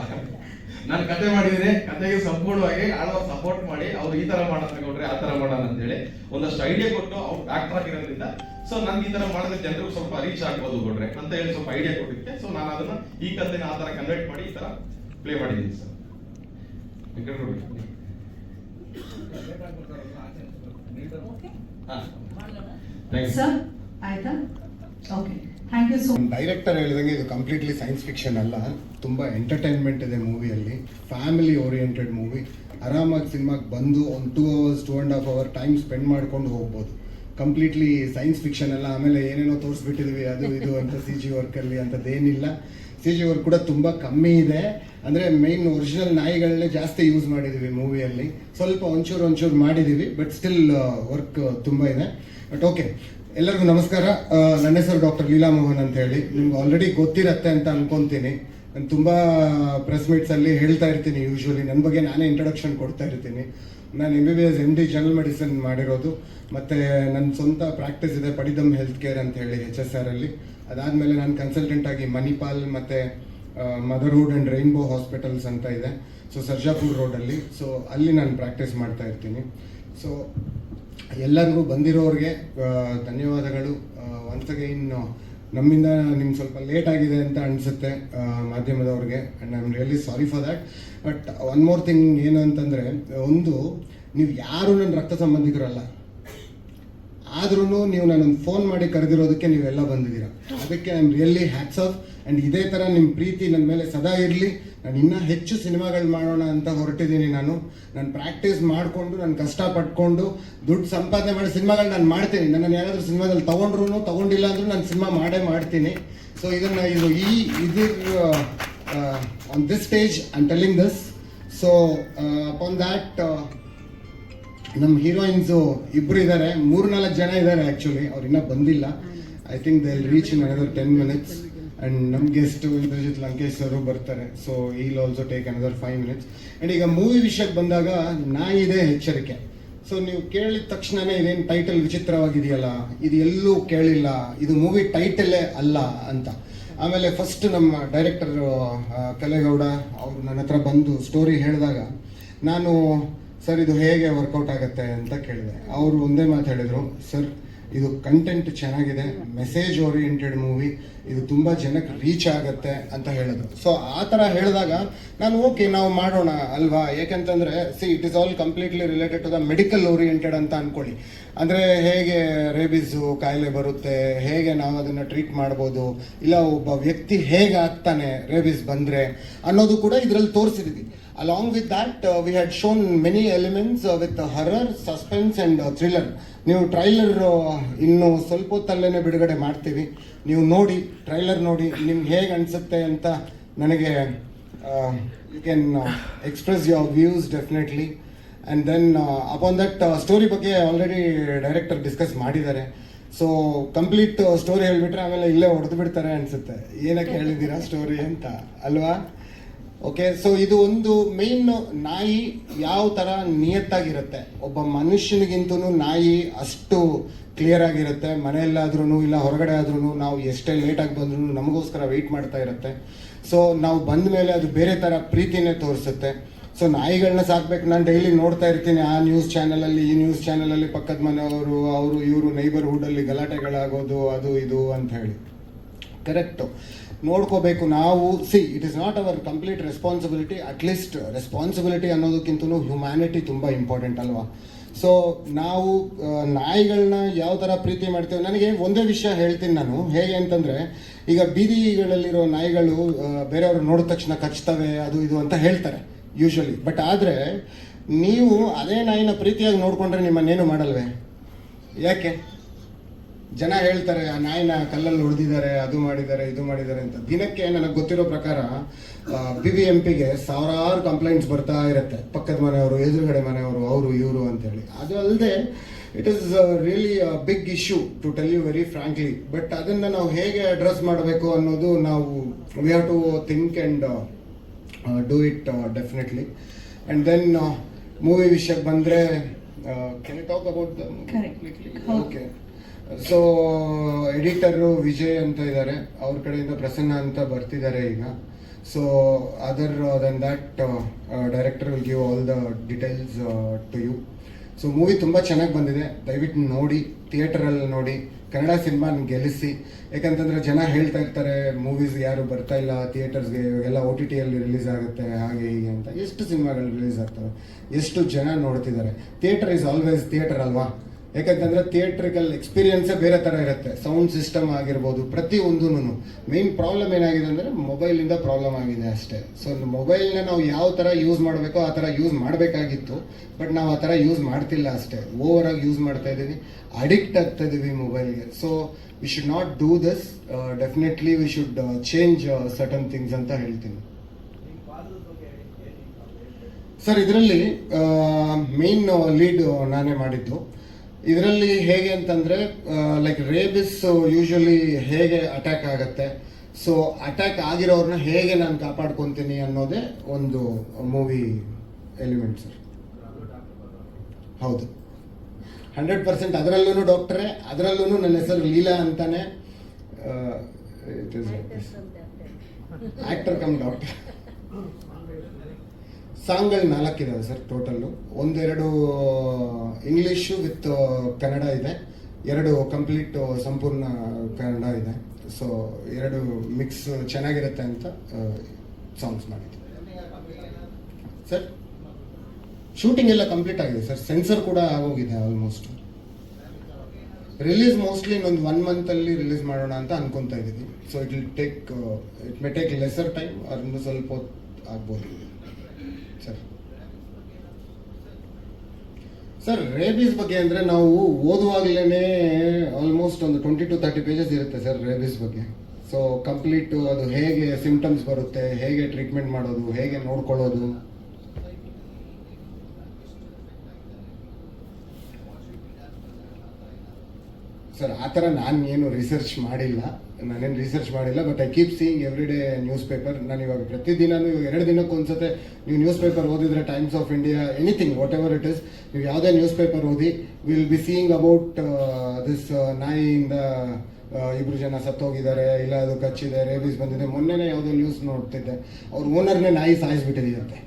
ನಾನು ಕತೆ ಮಾಡಿದ್ರೆ ಕತೆಗೆ ಸಂಪೂರ್ಣವಾಗಿ ಆಳವಾಗಿ ಸಪೋರ್ಟ್ ಮಾಡಿ ಅವ್ರು ಈ ತರ ಮಾಡೋಣ ಕೊಟ್ರೆ ಆ ತರ ಮಾಡೋಣ ಅಂತ ಹೇಳಿ ಒಂದಷ್ಟು ಐಡಿಯಾ ಕೊಟ್ಟು ಅವ್ರು ಡಾಕ್ಟರ್ ಆಗಿರೋದ್ರಿಂದ ಸೊ ನನ್ಗೆ ಈ ತರ ಮಾಡಿದ್ರೆ ಜನರಿಗೆ ಸ್ವಲ್ಪ ರೀಚ್ ಆಗ್ಬೋದು ಕೊಡ್ರೆ ಅಂತ ಹೇಳಿ ಸ್ವಲ್ಪ ಐಡಿಯಾ ಕೊಟ್ಟಿದ್ದೆ. ಸೊ ನಾನು ಅದನ್ನ ಈ ಕತೆನ ಆ ತರ ಕನ್ವರ್ಟ್ ಮಾಡಿ ಈ ತರ ಪ್ಲೇ ಮಾಡಿದ್ದೀನಿ ಸರ್. ಸರ್ ಆಯ್ತಾ? Okay, thank you so much. Director ಹೇಳಿದಂಗೆ ಇದು ಕಂಪ್ಲೀಟ್ಲಿ ಸೈನ್ಸ್ ಫಿಕ್ಷನ್ ಅಲ್ಲ, ತುಂಬ ಎಂಟರ್ಟೈನ್ಮೆಂಟ್ ಇದೆ ಮೂವಿಯಲ್ಲಿ. Family oriented movie. ಆರಾಮಾಗಿ ಸಿನಿಮಾಗೆ ಬಂದು ಒಂದು 2 hours 2.5 hour ಟೈಮ್ ಸ್ಪೆಂಡ್ ಮಾಡ್ಕೊಂಡು ಹೋಗ್ಬೋದು. ಕಂಪ್ಲೀಟ್ಲಿ ಸೈನ್ಸ್ ಫಿಕ್ಷನ್ ಅಲ್ಲ. ಆಮೇಲೆ ಏನೇನೋ ತೋರಿಸ್ಬಿಟ್ಟಿದ್ವಿ ಅದು ಇದು ಅಂತ CG ವರ್ಕಲ್ಲಿ ಅಂಥದ್ದೇನಿಲ್ಲ. CG ವರ್ಕ್ ಕೂಡ ತುಂಬ ಕಮ್ಮಿ ಇದೆ. ಅಂದರೆ ಮೇನ್ ಒರಿಜಿನಲ್ ನಾಯಿಗಳನ್ನೇ ಜಾಸ್ತಿ ಯೂಸ್ ಮಾಡಿದ್ದೀವಿ ಮೂವಿಯಲ್ಲಿ. ಸ್ವಲ್ಪ ಒಂಚೂರು ಮಾಡಿದ್ದೀವಿ, ಬಟ್ ಸ್ಟಿಲ್ ವರ್ಕ್ ತುಂಬ ಇದೆ. ಬಟ್ ಓಕೆ, ಎಲ್ಲರಿಗೂ ನಮಸ್ಕಾರ. ನನ್ನ ಹೆಸರು ಡಾಕ್ಟರ್ ಲೀಲಾ ಮೋಹನ್ ಅಂತ ಹೇಳಿ. ನಿಮ್ಗೆ ಆಲ್ರೆಡಿ ಗೊತ್ತಿರತ್ತೆ ಅಂತ ಅನ್ಕೊಂತೀನಿ. ನಾನು ತುಂಬ ಪ್ರೆಸ್ ಮೀಟ್ಸಲ್ಲಿ ಹೇಳ್ತಾ ಇರ್ತೀನಿ. ಯೂಶ್ವಲಿ ನನ್ನ ಬಗ್ಗೆ ನಾನೇ ಇಂಟ್ರೊಡಕ್ಷನ್ ಕೊಡ್ತಾ ಇರ್ತೀನಿ. ನಾನು MBBS MD ಜನರಲ್ ಮೆಡಿಸಿನ್ ಮಾಡಿರೋದು. ಮತ್ತು ನನ್ನ ಸ್ವಂತ ಪ್ರಾಕ್ಟೀಸ್ ಇದೆ ಪಡಿದಮ್ ಹೆಲ್ತ್ ಕೇರ್ ಅಂತ ಹೇಳಿ HSR ಅಲ್ಲಿ. ಅದಾದಮೇಲೆ ನಾನು ಕನ್ಸಲ್ಟೆಂಟ್ ಆಗಿ ಮಣಿಪಾಲ್ ಮತ್ತು ಮದರ್ಹುಡ್ ಆ್ಯಂಡ್ ರೈನ್ಬೋ ಹಾಸ್ಪಿಟಲ್ಸ್ ಅಂತ ಇದೆ, ಸೊ ಸರ್ಜಾಪುರ್ ರೋಡಲ್ಲಿ. ಸೊ ಅಲ್ಲಿ ನಾನು ಪ್ರಾಕ್ಟೀಸ್ ಮಾಡ್ತಾ ಇರ್ತೀನಿ. ಸೊ ಎಲ್ಲರಿಗೂ ಬಂದಿರೋರಿಗೆ ಧನ್ಯವಾದಗಳು. ಒನ್ಸ್ ಅಗೈನ್ ನಮ್ಮಿಂದ ನಿಮ್ಗೆ ಸ್ವಲ್ಪ ಲೇಟ್ ಆಗಿದೆ ಅಂತ ಅನಿಸುತ್ತೆ ಮಾಧ್ಯಮದವ್ರಿಗೆ, and I am really sorry for that. But one more thing ಏನು ಅಂತಂದರೆ, ಒಂದು, ನೀವು ಯಾರು ನನ್ನ ರಕ್ತ ಸಂಬಂಧಿಕರಲ್ಲ, ಆದ್ರೂ ನೀವು ನನ್ನನ್ನು ಫೋನ್ ಮಾಡಿ ಕರೆದಿರೋದಕ್ಕೆ ನೀವೆಲ್ಲ ಬಂದಿದ್ದೀರಾ. ಅದಕ್ಕೆ I am really hats off. And ಇದೇ ಥರ ನಿಮ್ಮ ಪ್ರೀತಿ ನನ್ನ ಮೇಲೆ ಸದಾ ಇರಲಿ. ನಾನು ಇನ್ನೂ ಹೆಚ್ಚು ಸಿನಿಮಾಗಳು ಮಾಡೋಣ ಅಂತ ಹೊರಟಿದ್ದೀನಿ. ನಾನು ಪ್ರಾಕ್ಟೀಸ್ ಮಾಡಿಕೊಂಡು, ನಾನು ಕಷ್ಟಪಟ್ಕೊಂಡು ದುಡ್ಡು ಸಂಪಾದನೆ ಮಾಡಿ ಸಿನಿಮಾಗಳು ನಾನು ಮಾಡ್ತೀನಿ. ನನ್ನನ್ನು ಯಾರಾದರೂ ಸಿನಿಮಾದಲ್ಲಿ ತೊಗೊಂಡಿಲ್ಲ ಅಂದರೂ ನಾನು ಸಿನಿಮಾ ಮಾಡ್ತೀನಿ. ಸೊ ಇದನ್ನು on this stage I am telling this. So upon that ನಮ್ಮ ಹೀರೋಯಿನ್ಸು ಇಬ್ಬರು ಇದ್ದಾರೆ, 3-4 ಜನ ಇದ್ದಾರೆ ಆ್ಯಕ್ಚುಲಿ. ಅವ್ರು ಇನ್ನೂ ಬಂದಿಲ್ಲ. I think they will reach in another 10 minutes. And ನಮ್ಮ ಗೆಸ್ಟು ಇಂದ್ರಜಿತ್ ಲಂಕೇಶ್ ಅವರು ಬರ್ತಾರೆ. So eel also take another 5 minutes. And ಈಗ ಮೂವಿ ವಿಷಯಕ್ಕೆ ಬಂದಾಗ ನಾಯಿ ಇದೆ ಎಚ್ಚರಿಕೆ. ಸೊ ನೀವು ಕೇಳಿದ ತಕ್ಷಣವೇ ಇದೇನು ಟೈಟಲ್ ವಿಚಿತ್ರವಾಗಿದೆಯಲ್ಲ, ಇದು ಎಲ್ಲೂ ಕೇಳಿಲ್ಲ, ಇದು ಮೂವಿ ಟೈಟಲೇ ಅಲ್ಲ ಅಂತ. ಆಮೇಲೆ ಫಸ್ಟ್ ನಮ್ಮ ಡೈರೆಕ್ಟರ್ ಕಲೇಗೌಡ ಅವರು ನನ್ನ ಹತ್ರ ಬಂದು ಸ್ಟೋರಿ ಹೇಳಿದಾಗ ನಾನು ಸರ್ ಇದು ಹೇಗೆ ವರ್ಕೌಟ್ ಆಗುತ್ತೆ ಅಂತ ಕೇಳಿದೆ. ಅವರು ಒಂದೇ ಮಾತು ಹೇಳಿದರು, ಸರ್ ಇದು ಕಂಟೆಂಟ್ ಚೆನ್ನಾಗಿದೆ, ಮೆಸೇಜ್ ಓರಿಯೆಂಟೆಡ್ ಮೂವಿ, ಇದು ತುಂಬ ಜನಕ್ಕೆ ರೀಚ್ ಆಗುತ್ತೆ ಅಂತ ಹೇಳಿದ್ರು. ಸೊ ಆ ಥರ ಹೇಳಿದಾಗ ನಾನು ಓಕೆ ನಾವು ಮಾಡೋಣ ಅಲ್ವಾ. ಏಕೆಂತಂದರೆ it is all completely related to the medical oriented ಅಂತ ಅಂದ್ಕೊಳ್ಳಿ. ಅಂದರೆ ಹೇಗೆ ರೇಬಿಸು ಕಾಯಿಲೆ ಬರುತ್ತೆ, ಹೇಗೆ ನಾವು ಅದನ್ನು ಟ್ರೀಟ್ ಮಾಡ್ಬೋದು, ಇಲ್ಲ ಒಬ್ಬ ವ್ಯಕ್ತಿ ಹೇಗೆ ಆಗ್ತಾನೆ ರೇಬಿಸ್ ಬಂದರೆ ಅನ್ನೋದು ಕೂಡ ಇದರಲ್ಲಿ ತೋರಿಸಿದ್ವಿ. Along with that, we had shown many elements with horror, suspense and thriller. ನೀವು ಟ್ರೈಲರ್ ಇನ್ನು ಸ್ವಲ್ಪ ಹೊತ್ತಲ್ಲೇ ಬಿಡುಗಡೆ ಮಾಡ್ತೀವಿ. ನೀವು ನೋಡಿ, ಟ್ರೈಲರ್ ನೋಡಿ, ನಿಮ್ಗೆ ಹೇಗೆ ಅನಿಸುತ್ತೆ ಅಂತ ನನಗೆ you can express your views definitely. And then upon that story ಬಗ್ಗೆ ಆಲ್ರೆಡಿ ಡೈರೆಕ್ಟರ್ ಡಿಸ್ಕಸ್ ಮಾಡಿದ್ದಾರೆ. ಸೊ ಕಂಪ್ಲೀಟ್ ಸ್ಟೋರಿ ಹೇಳಿಬಿಟ್ರೆ ಆಮೇಲೆ ಇಲ್ಲೇ ಹೊಡೆದು ಬಿಡ್ತಾರೆ ಅನಿಸುತ್ತೆ, ಏನಕ್ಕೆ ಹೇಳಿದ್ದೀರಾ ಸ್ಟೋರಿ ಅಂತ ಅಲ್ವಾ. ಓಕೆ, ಸೊ ಇದು ಒಂದು ಮೇನ್, ನಾಯಿ ಯಾವ ಥರ ನಿಯತ್ತಾಗಿರುತ್ತೆ, ಒಬ್ಬ ಮನುಷ್ಯನಿಗಿಂತೂ ನಾಯಿ ಅಷ್ಟು ಕ್ಲಿಯರ್ ಆಗಿರುತ್ತೆ. ಮನೆಯಲ್ಲಾದ್ರೂ ಇಲ್ಲ ಹೊರಗಡೆ ಆದ್ರೂ ನಾವು ಎಷ್ಟೇ ಲೇಟಾಗಿ ಬಂದ್ರೂ ನಮಗೋಸ್ಕರ ವೆಯ್ಟ್ ಮಾಡ್ತಾ ಇರುತ್ತೆ. ಸೊ ನಾವು ಬಂದ ಮೇಲೆ ಅದು ಬೇರೆ ಥರ ಪ್ರೀತಿನೇ ತೋರಿಸುತ್ತೆ. ಸೊ ನಾಯಿಗಳನ್ನ ಸಾಕ್ಬೇಕು. ನಾನು ಡೈಲಿ ನೋಡ್ತಾ ಇರ್ತೀನಿ ಆ ನ್ಯೂಸ್ ಚಾನಲಲ್ಲಿ, ಈ ನ್ಯೂಸ್ ಚಾನಲಲ್ಲಿ ಪಕ್ಕದ ಮನೆಯವರು ಅವರು ಇವರು ನೈಬರ್ಹುಡಲ್ಲಿ ಗಲಾಟೆಗಳಾಗೋದು ಅದು ಇದು ಅಂತ ಹೇಳಿ. ಕರೆಕ್ಟು, ನೋಡ್ಕೋಬೇಕು ನಾವು. It is not our complete responsibility, at least responsibility ಅನ್ನೋದಕ್ಕಿಂತಲೂ ಹ್ಯುಮ್ಯಾನಿಟಿ ತುಂಬ ಇಂಪಾರ್ಟೆಂಟ್ ಅಲ್ವಾ. ಸೊ ನಾವು ನಾಯಿಗಳನ್ನ ಯಾವ ಥರ ಪ್ರೀತಿ ಮಾಡ್ತೇವೆ. ನನಗೆ ಒಂದೇ ವಿಷಯ ಹೇಳ್ತೀನಿ ನಾನು, ಹೇಗೆ ಅಂತಂದರೆ, ಈಗ ಬೀದಿಗಳಲ್ಲಿರೋ ನಾಯಿಗಳು ಬೇರೆಯವರು ನೋಡಿದ ತಕ್ಷಣ ಕಚ್ತವೆ ಅದು ಇದು ಅಂತ ಹೇಳ್ತಾರೆ ಯೂಶ್ವಲಿ. ಬಟ್ ಆದರೆ ನೀವು ಅದೇ ನಾಯಿನ ಪ್ರೀತಿಯಾಗಿ ನೋಡಿಕೊಂಡ್ರೆ ನಿಮ್ಮನ್ನೇನು ಮಾಡಲ್ವೇ? ಯಾಕೆ ಜನ ಹೇಳ್ತಾರೆ ಆ ನಾಯಿನ ಕಲ್ಲಲ್ಲಿ ಹೊಡೆದಿದ್ದಾರೆ, ಅದು ಮಾಡಿದ್ದಾರೆ, ಇದು ಮಾಡಿದ್ದಾರೆ ಅಂತ. ದಿನಕ್ಕೆ ನನಗೆ ಗೊತ್ತಿರೋ ಪ್ರಕಾರ BBMPಗೆ ಸಾವಿರಾರು ಕಂಪ್ಲೇಂಟ್ಸ್ ಬರ್ತಾ ಇರುತ್ತೆ, ಪಕ್ಕದ ಮನೆಯವರು, ಎದುರುಗಡೆ ಮನೆಯವರು, ಅವರು ಇವರು ಅಂತೇಳಿ. ಅದು ಅಲ್ಲದೆ it is really big issue to tell you very frankly. But ಅದನ್ನು ನಾವು ಹೇಗೆ ಅಡ್ರೆಸ್ ಮಾಡಬೇಕು ಅನ್ನೋದು ನಾವು we have to think and do it definitely. And then movie ವಿಷಯಕ್ಕೆ ಬಂದರೆ can you talk about the okay. So editor Vijay ಅಂತ ಇದ್ದಾರೆ, ಅವ್ರ ಕಡೆಯಿಂದ ಪ್ರಸನ್ನ ಅಂತ ಬರ್ತಿದ್ದಾರೆ ಈಗ. So other then that director will give all the details to you. So movie ತುಂಬ ಚೆನ್ನಾಗಿ ಬಂದಿದೆ, ದಯವಿಟ್ಟು ನೋಡಿ, ಥಿಯೇಟರಲ್ಲಿ ನೋಡಿ, ಕನ್ನಡ ಸಿನಿಮಾನ ಗೆಲ್ಲಿಸಿ. ಯಾಕಂತಂದರೆ ಜನ ಹೇಳ್ತಾ ಇರ್ತಾರೆ ಮೂವೀಸ್ ಯಾರು ಬರ್ತಾ ಇಲ್ಲ ಥಿಯೇಟರ್ಸ್ಗೆ, ಇವಾಗೆಲ್ಲ OTT ಯಲ್ಲಿ ರಿಲೀಸ್ ಆಗುತ್ತೆ ಹಾಗೆ ಹೀಗೆ ಅಂತ. ಎಷ್ಟು ಸಿನಿಮಾಗಳು ರಿಲೀಸ್ ಆಗ್ತವೆ, ಎಷ್ಟು ಜನ ನೋಡ್ತಿದ್ದಾರೆ. ಥಿಯೇಟರ್ ಈಸ್ ಆಲ್ವೇಸ್ ಥಿಯೇಟರ್ ಅಲ್ವಾ? ಯಾಕಂತಂದರೆ ಥಿಯೇಟ್ರಿಕಲ್ ಎಕ್ಸ್ಪೀರಿಯನ್ಸೇ ಬೇರೆ ಥರ ಇರುತ್ತೆ. ಸೌಂಡ್ ಸಿಸ್ಟಮ್ ಆಗಿರ್ಬೋದು, ಪ್ರತಿಯೊಂದೂ. ಮೇನ್ ಪ್ರಾಬ್ಲಮ್ ಏನಾಗಿದೆ ಅಂದರೆ ಮೊಬೈಲಿಂದ ಪ್ರಾಬ್ಲಮ್ ಆಗಿದೆ ಅಷ್ಟೇ. ಸೊ ಮೊಬೈಲ್ನ ನಾವು ಯಾವ ಥರ ಯೂಸ್ ಮಾಡಬೇಕೋ ಆ ಥರ ಯೂಸ್ ಮಾಡಬೇಕಾಗಿತ್ತು, ಬಟ್ ನಾವು ಆ ಥರ ಯೂಸ್ ಮಾಡ್ತಿಲ್ಲ ಅಷ್ಟೇ. ಓವರಾಗಿ ಯೂಸ್ ಮಾಡ್ತಾ ಇದ್ದೀವಿ, ಅಡಿಕ್ಟ್ ಆಗ್ತಾ ಇದ್ದೀವಿ ಮೊಬೈಲ್ಗೆ. So we should not do this. Definitely we should change certain things ಅಂತ ಹೇಳ್ತೀನಿ. ಸರ್ ಇದರಲ್ಲಿ ಮೇನ್ ಲೀಡ್ ನಾನೇ ಮಾಡಿದ್ದು. ಇದರಲ್ಲಿ ಹೇಗೆ ಅಂತಂದರೆ ಲೈಕ್ ರೇಬಿಸ್ ಯೂಶಲಿ ಹೇಗೆ ಅಟ್ಯಾಕ್ ಆಗುತ್ತೆ, ಸೊ ಅಟ್ಯಾಕ್ ಆಗಿರೋರನ್ನ ಹೇಗೆ ನಾನು ಕಾಪಾಡ್ಕೊತೀನಿ ಅನ್ನೋದೇ ಒಂದು ಮೂವಿ ಎಲಿಮೆಂಟ್ ಸರ್. ಹೌದು, 100%. ಅದರಲ್ಲೂ ಡಾಕ್ಟ್ರೇ, ಅದರಲ್ಲೂ ನನ್ನ ಹೆಸರು ಲೀಲಾ ಅಂತಾನೆ. Actor come doctor. ಸಾಂಗ್ಗಳು 4 ಇದಾವೆ sir total. 1-2 English with Kannada ಇದೆ, 2 ಕಂಪ್ಲೀಟ್ ಸಂಪೂರ್ಣ ಕನ್ನಡ ಇದೆ. ಸೊ 2 ಮಿಕ್ಸ್ ಚೆನ್ನಾಗಿರುತ್ತೆ ಅಂತ ಸಾಂಗ್ಸ್ ಮಾಡಿದ್ದೆ ಸರ್. ಶೂಟಿಂಗ್ ಎಲ್ಲ ಕಂಪ್ಲೀಟ್ ಆಗಿದೆ ಸರ್, ಸೆನ್ಸರ್ ಕೂಡ ಆಗೋಗಿದೆ ಆಲ್ಮೋಸ್ಟ್. ರಿಲೀಸ್ ಮೋಸ್ಟ್ಲಿ ಇನ್ನೊಂದು 1 ಮಂತಲ್ಲಿ ರಿಲೀಸ್ ಮಾಡೋಣ ಅಂತ ಅನ್ಕೊತಾ ಇದ್ದೀವಿ. So it may take lesser time, ಅದನ್ನು ಸ್ವಲ್ಪ ಹೊತ್ತು ಆಗ್ಬೋದು ಸರ್. ರೇಬೀಸ್ ಬಗ್ಗೆ ಅಂದರೆ ನಾವು ಓದುವಾಗಲೇ ಆಲ್ಮೋಸ್ಟ್ ಒಂದು 20 to 30 ಪೇಜಸ್ ಇರುತ್ತೆ ಸರ್ ರೇಬೀಸ್ ಬಗ್ಗೆ. ಸೊ ಕಂಪ್ಲೀಟು ಅದು ಹೇಗೆ ಸಿಂಪ್ಟಮ್ಸ್ ಬರುತ್ತೆ, ಹೇಗೆ ಟ್ರೀಟ್ಮೆಂಟ್ ಮಾಡೋದು, ಹೇಗೆ ನೋಡ್ಕೊಳ್ಳೋದು. ಸರ್ ಆ ಥರ ನಾನೇನು ರಿಸರ್ಚ್ ಮಾಡಿಲ್ಲ, but I keep seeing every day newspaper. ನಾನು ಇವಾಗ ಪ್ರತಿದಿನನೂ 2 ದಿನಕ್ಕೊಂದ್ಸತೆ ನೀವು ನ್ಯೂಸ್ ಪೇಪರ್ ಓದಿದ್ರೆ, Times of India, anything whatever it is, ನೀವು ಯಾವುದೇ ನ್ಯೂಸ್ ಪೇಪರ್ ಓದಿ, will be seeing about this ನಾಯಿಯಿಂದ 2 ಜನ ಸತ್ತೋಗಿದ್ದಾರೆ, ಇಲ್ಲ ಅದು ಕಚ್ಚಿದೆ, ರೇಬೀಸ್ ಬಂದಿದೆ. ಮೊನ್ನೆನೇ ಯಾವುದೋ ನ್ಯೂಸ್ ನೋಡ್ತಿದ್ದೆ, ಅವ್ರ ಓನರ್ನೇ ನಾಯಿ ಸಾಯಿಸ್ಬಿಟ್ಟಿದೆಯಂತೆ.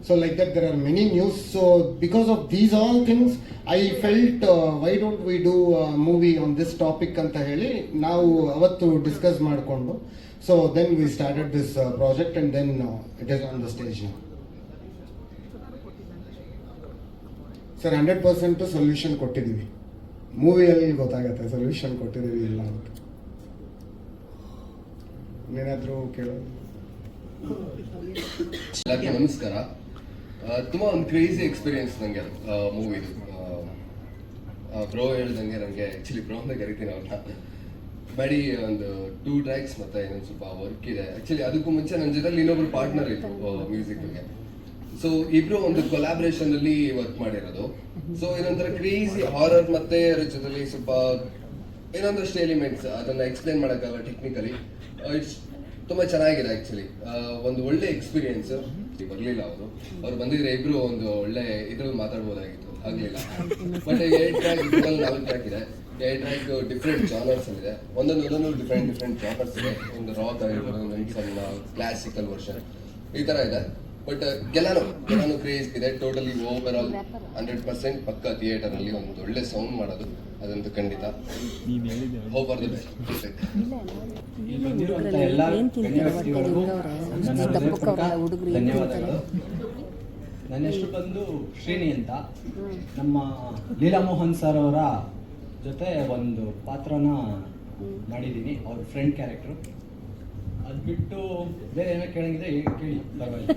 So like that there are many news. So because of these all things I felt why don't we do a movie on this topic ಅಂತ ಹೇಳಿ ನಾವು ಅವತ್ತು ಡಿಸ್ಕಸ್ ಮಾಡಿಕೊಂಡು, so then we started this project and then it is on the stage now. Sir 100% solution ಕೊಟ್ಟಿದ್ದೀವಿ. ಮೂವಿಯಲ್ಲಿ ಗೊತ್ತಾಗುತ್ತೆ solution ಕೊಟ್ಟಿದ್ದೀವಿ ಇಲ್ಲ ಅಂತ. ಏನಾದರೂ ಕೇಳೋದು? ಎಲ್ಲರಿಗೂ ನಮಸ್ಕಾರ. ತುಂಬ ಒಂದು ಕ್ರೇಜಿ ಎಕ್ಸ್ಪೀರಿಯನ್ಸ್ ನನಗೆ ಮೂವಿದು. ಬ್ರೋ ಹೇಳ್ದಂಗೆ ನನಗೆ ಆ್ಯಕ್ಚುಲಿ ಬ್ರೋ ಅಂತ ಕರಿತೀನಿ ಅವ್ರನ್ನ. ಬರೀ ಒಂದು 2 ಟ್ರ್ಯಾಕ್ಸ್ ಮತ್ತು ಇನ್ನೊಂದು ಸ್ವಲ್ಪ ವರ್ಕ್ ಇದೆ. ಆ್ಯಕ್ಚುಲಿ ಅದಕ್ಕೂ ಮುಂಚೆ ನನ್ನ ಜೊತೆಲಿ ಇನ್ನೊಬ್ರು ಪಾರ್ಟ್ನರ್ ಇತ್ತು ಮ್ಯೂಸಿಕ್ಗೆ. ಸೊ ಇಬ್ರು ಒಂದು ಕೊಲಾಬ್ರೇಷನಲ್ಲಿ ವರ್ಕ್ ಮಾಡಿರೋದು. ಸೊ ಇನ್ನೊಂಥರ ಕ್ರೇಜಿ ಹಾರರ್ ಮತ್ತು ಅದ್ರ ಜೊತೆಲಿ ಸ್ವಲ್ಪ ಇನ್ನೊಂದಷ್ಟು ಎಲಿಮೆಂಟ್ಸ್, ಅದನ್ನು ಎಕ್ಸ್ಪ್ಲೇನ್ ಮಾಡೋಕ್ಕಾಗಲ್ಲ ಟೆಕ್ನಿಕಲಿ. ಇಟ್ಸ್ ತುಂಬ ಚೆನ್ನಾಗಿದೆ ಆ್ಯಕ್ಚುಲಿ. ಒಂದು ಒಳ್ಳೆ ಎಕ್ಸ್ಪೀರಿಯನ್ಸ್. ಬರಲಿಲ್ಲ ಅವ್ರು ಬಂದಿದ್ರೆ ಇಬ್ರು ಒಂದು ಒಳ್ಳೆ ಇದ್ರಲ್ಲಿ ಮಾತಾಡ್ಬೋದಾಗಿತ್ತು, ಆಗಲಿಲ್ಲ. ಬಟ್ 2 ಟ್ರ್ಯಾಕ್, 4 ಟ್ರ್ಯಾಕ್ ಇದೆ. 2 ಟ್ರ್ಯಾಕ್ ಡಿಫ್ರೆಂಟ್ ಜಾನರ್ಸ್ ಇದೆ, ಒಂದೊಂದು ಡಿಫ್ರೆಂಟ್ ಜಾನರ್ಸ್ ಇದೆ. ಒಂದು ರಾಕ್ ಆಗಿರ್ಬೋದು, ಒಂದು ಸಣ್ಣ ಕ್ಲಾಸಿಕಲ್ ವರ್ಷನ್, ಈ ಥರ ಇದೆ. ಬಟ್ ಎಲ್ಲಾನು ಕ್ರೇಜ್ ಇದೆ. ಟೋಟಲಿ ಓವರ್ ಆಲ್ 100% ಪಕ್ಕ ಥಿಯೇಟರಲ್ಲಿ ಒಂದು ಒಳ್ಳೆ ಸೌಂಡ್ ಮಾಡೋದು, ಅದಂತೂ ಖಂಡಿತ. Hope are the best. ಧನ್ಯವಾದಗಳು. ನನ್ನ ಹೆಸರು ಬಂದು ಶ್ರೀನಿ ಅಂತ. ನಮ್ಮ ಲೀಲಾ ಮೋಹನ್ ಸರ್ ಅವರ ಜೊತೆ ಒಂದು ಪಾತ್ರನ ಮಾಡಿದ್ದೀನಿ, ಅವ್ರ ಫ್ರೆಂಡ್ ಕ್ಯಾರೆಕ್ಟ್ರು. ಅದು ಬಿಟ್ಟು ಬೇರೆ ಏನೋ ಕೇಳಂಗಿದೆ ಕೇಳಿ, ಪರವಾಗಿಲ್ಲ.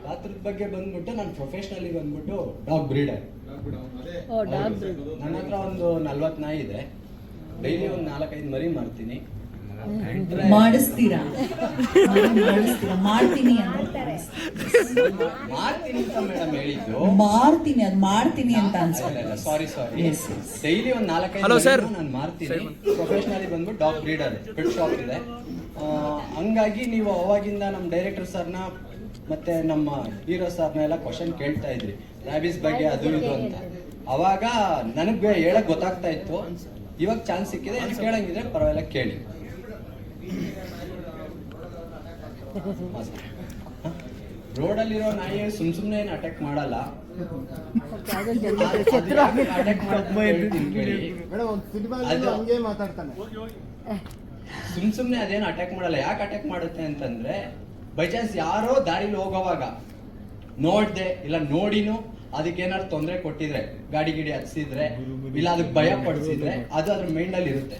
ಪಾತ್ರದ ಬಗ್ಗೆ ಬಂದ್ಬಿಟ್ಟು ನಾನು ಪ್ರೊಫೆಷನಲಿ ಬಂದ್ಬಿಟ್ಟು ಡಾಗ್ ಬ್ರೀಡರ್. ನನ್ನ ಹತ್ರ ಒಂದು 40 ನಾಯಿ ಇದೆ. ಡೈಲಿ ಒಂದು 4-5 ಮರಿ ಮಾಡ್ತೀನಿ. ಮಾಡಿಸ್ತೀರಾ? ಮಾಡ್ತೀನಿ ಮಾಡ್ತೀನಿ ಅಂತ ಮೇಡಮ್ ಹೇಳಿದ್ದು. ಮಾಡ್ತೀನಿ ಅಂತ ಅನ್ಸುತ್ತೆ. ಸಾರಿ ಡೈಲಿ ಒಂದು 4-5 ನಾನು ಮಾಡ್ತೀನಿ. ಪ್ರೊಫೆಷನಲಿ ಬಂದ್ಬಿಟ್ಟು ಡಾಗ್ ಬ್ರೀಡರ್, ಪೆಟ್ ಶಾಪ್ ಇದೆ. ಹಂಗಾಗಿ ನೀವು ಅವಾಗಿಂದ ನಮ್ಮ ಡೈರೆಕ್ಟರ್ ಸರ್ನ ಮತ್ತೆ ನಮ್ಮ ಹೀರೋ ಸರ್ನ ಎಲ್ಲ ಕ್ವಶನ್ ಕೇಳ್ತಾ ಇದ್ರಿ ರ್ಯಾಬಿಸ್ ಬಗ್ಗೆ ಅದು ಇದು ಅಂತ. ಅವಾಗ ನನಗೆ ಹೇಳಕ್ ಗೊತ್ತಾಗ್ತಾ ಇತ್ತು. ಇವಾಗ ಚಾನ್ಸ್ ಸಿಕ್ಕಿದೆ, ಕೇಳಂಗಿದ್ರೆ ಪರವಾಗಿಲ್ಲ ಕೇಳಿ. ರೋಡಲ್ಲಿರೋ ನಾಯಿ ಸುಮ್ನೆ ಏನು ಅಟ್ಯಾಕ್ ಮಾಡಲ್ಲ. ಸುಮ್ನೆ ಅದೇನು ಅಟ್ಯಾಕ್ ಮಾಡಲ್ಲ. ಯಾಕೆ ಅಟ್ಯಾಕ್ ಮಾಡುತ್ತೆ ಅಂತಂದ್ರೆ, ಬೈ ಚಾನ್ಸ್ ಯಾರೋ ದಾರಿಲಿ ಹೋಗೋವಾಗ ನೋಡ್ದೆ ಇಲ್ಲ ನೋಡಿನೂ ಅದಕ್ಕೇನಾದ್ರು ತೊಂದರೆ ಕೊಟ್ಟಿದ್ರೆ, ಗಾಡಿ ಹತ್ಸಿದ್ರೆ ಇಲ್ಲ ಅದಕ್ಕೆ ಭಯ ಪಡಿಸಿದ್ರೆ ಅದು ಅದ್ರ ಮೈಂಡ್ ಅಲ್ಲಿ ಇರುತ್ತೆ.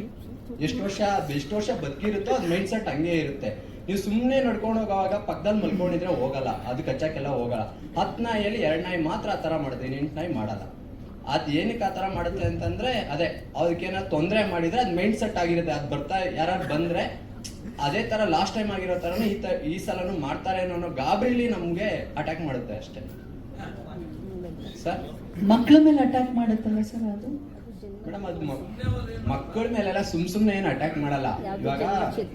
ಎಷ್ಟು ವರ್ಷ ಬದುಕಿರುತ್ತೋ ಅದ್ ಮೈಂಡ್ ಸೆಟ್ ಹಂಗೆ ಇರುತ್ತೆ. ನೀವು ಸುಮ್ಮನೆ ನಡ್ಕೊಂಡು ಹೋಗೋವಾಗ ಪಕ್ಕದಲ್ಲಿ ಮಲ್ಕೊಂಡಿದ್ರೆ ಹೋಗಲ್ಲ, ಅದು ಕಚ್ಚಕ್ಕೆಲ್ಲ ಹೋಗಲ್ಲ. 10 ನಾಯಿಯಲ್ಲಿ 2 ನಾಯಿ ಮಾತ್ರ ಆ ತರ ಮಾಡುತ್ತೆ, 8 ನಾಯಿ ಮಾಡಲ್ಲ. ಅದ್ ಏನಕ್ಕೆ ಆ ತರ ಮಾಡುತ್ತೆ ಅಂತಂದ್ರೆ, ಅದೇ ಅದಕ್ಕೇನಾದ್ರು ತೊಂದರೆ ಮಾಡಿದ್ರೆ ಅದ್ ಮೈಂಡ್ ಸೆಟ್ ಆಗಿರುತ್ತೆ. ಅದ್ ಯಾರು ಬಂದ್ರೆ ಅದೇ ತರ ಲಾಸ್ಟ್ ಟೈಮ್ ಆಗಿರೋ ತರನು ಈ ಸಲನು ಮಾಡ್ತಾರೆ ಅನ್ನೋ ಗಾಬರಿಲಿ ನಮ್ಗೆ ಅಟ್ಯಾಕ್ ಮಾಡುತ್ತೆ ಅಷ್ಟೇ ಸರ್. ಮಕ್ಕಳ ಮೇಲೆ ಅಟ್ಯಾಕ್ ಮಾಡುತ್ತಲ್ಲ ಸರ್ ಅದು? ಮೇಡಮ್ ಅದು ಮಕ್ಕಳ ಮೇಲೆಲ್ಲ ಸುಮ್ನೆ ಏನು ಅಟ್ಯಾಕ್ ಮಾಡಲ್ಲ. ಇವಾಗ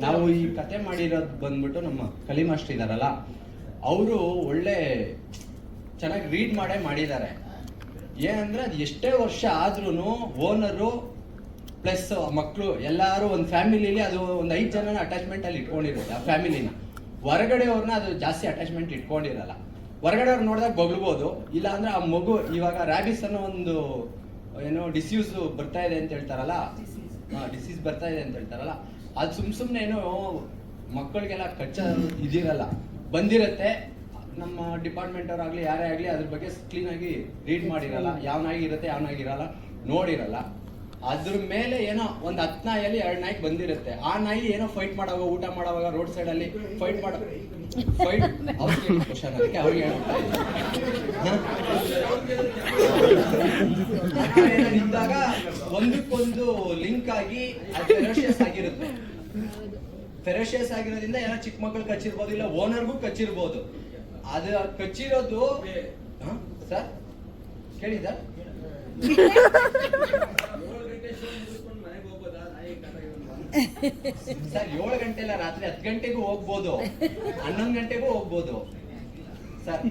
ನಾವು ಈ ಕತೆ ಮಾಡಿರೋದು ಬಂದ್ಬಿಟ್ಟು ನಮ್ಮ ಕಲಿ ಮಾಸ್ಟರ್ ಇದಾರಲ್ಲ, ಅವರು ಒಳ್ಳೆ ಚೆನ್ನಾಗಿ ರೀಡ್ ಮಾಡಿದ್ದಾರೆ. ಏನಂದ್ರೆ ಅದು ಎಷ್ಟೇ ವರ್ಷ ಆದ್ರೂ ಓನರು ಪ್ಲಸ್ ಮಕ್ಕಳು ಎಲ್ಲಾರು ಒಂದು ಫ್ಯಾಮಿಲಿಲಿ ಅದು ಒಂದು 5 ಜನನ ಅಟ್ಯಾಚ್ಮೆಂಟ್ ಅಲ್ಲಿ ಇಟ್ಕೊಂಡಿರುತ್ತೆ ಆ ಫ್ಯಾಮಿಲಿನ. ಹೊರಗಡೆ ಅವ್ರನ್ನ ಅದು ಜಾಸ್ತಿ ಅಟ್ಯಾಚ್ಮೆಂಟ್ ಇಟ್ಕೊಂಡಿರಲ್ಲ. ಹೊರಗಡೆ ಅವ್ರು ನೋಡಿದಾಗ ಬಗ್ಳ್ಬೋದು, ಇಲ್ಲ ಅಂದ್ರೆ ಆ ಮಗು ಇವಾಗ ರ್ಯಾಬಿಸ್ ಅನ್ನೋ ಒಂದು ಏನೋ ಡಿಸೀಸ್ ಬರ್ತಾ ಇದೆ ಅಂತ ಹೇಳ್ತಾರಲ್ಲ, ಡಿಸೀಸ್ ಬರ್ತಾ ಇದೆ ಅಂತ ಹೇಳ್ತಾರಲ್ಲ, ಅದು ಸುಮ್ನೆ ಏನೋ ಮಕ್ಕಳಿಗೆಲ್ಲ ಕಚ್ಚ ಇದಿರಲ್ಲ, ಬಂದಿರತ್ತೆ. ನಮ್ಮ ಡಿಪಾರ್ಟ್ಮೆಂಟ್ ಅವ್ರಾಗ್ಲಿ ಯಾರೇ ಆಗ್ಲಿ ಅದ್ರ ಬಗ್ಗೆ ಕ್ಲೀನ್ ಆಗಿ ರೀಡ್ ಮಾಡಿರಲ್ಲ, ಯಾವನಾಗಿ ಇರುತ್ತೆ ಯಾವನಾಗಿ ಇರಲ್ಲ ನೋಡಿರಲ್ಲ. ಅದ್ರ ಮೇಲೆ ಏನೋ ಒಂದು 10 ನಾಯಿಯಲ್ಲಿ 2 ನಾಯಿ ಬಂದಿರುತ್ತೆ. ಆ ನಾಯಿ ಏನೋ ಫೈಟ್ ಮಾಡುವಾಗ, ಊಟ ಮಾಡುವಾಗ ರೋಡ್ ಸೈಡ್ ಅಲ್ಲಿ ಫೈಟ್ ಕ್ವಶನ್ ಅದಕ್ಕೆ ಅವ್ರಿಗೆ ಇದ್ದಾಗ ಒಂದಕ್ಕೊಂದು ಲಿಂಕ್ ಆಗಿ ಫೆರೋಷಿಯಸ್ ಆಗಿರುತ್ತೆ. ಫೆರೋಷಿಯಸ್ ಆಗಿರೋದ್ರಿಂದ ಏನೋ ಚಿಕ್ಕ ಮಕ್ಕಳು ಕಚ್ಚಿರ್ಬೋದು, ಇಲ್ಲ ಓನರ್ಗೂ ಕಚ್ಚಿರ್ಬೋದು. ಅದು ಕಚ್ಚಿರೋದು ಸರ್ ಕೇಳಿದ ಸರ್ 7 ಗಂಟೆ ಇಲ್ಲ, ರಾತ್ರಿ 10 ಗಂಟೆಗೂ ಹೋಗ್ಬೋದು, 11 ಗಂಟೆಗೂ ಹೋಗ್ಬೋದು ಸರ್.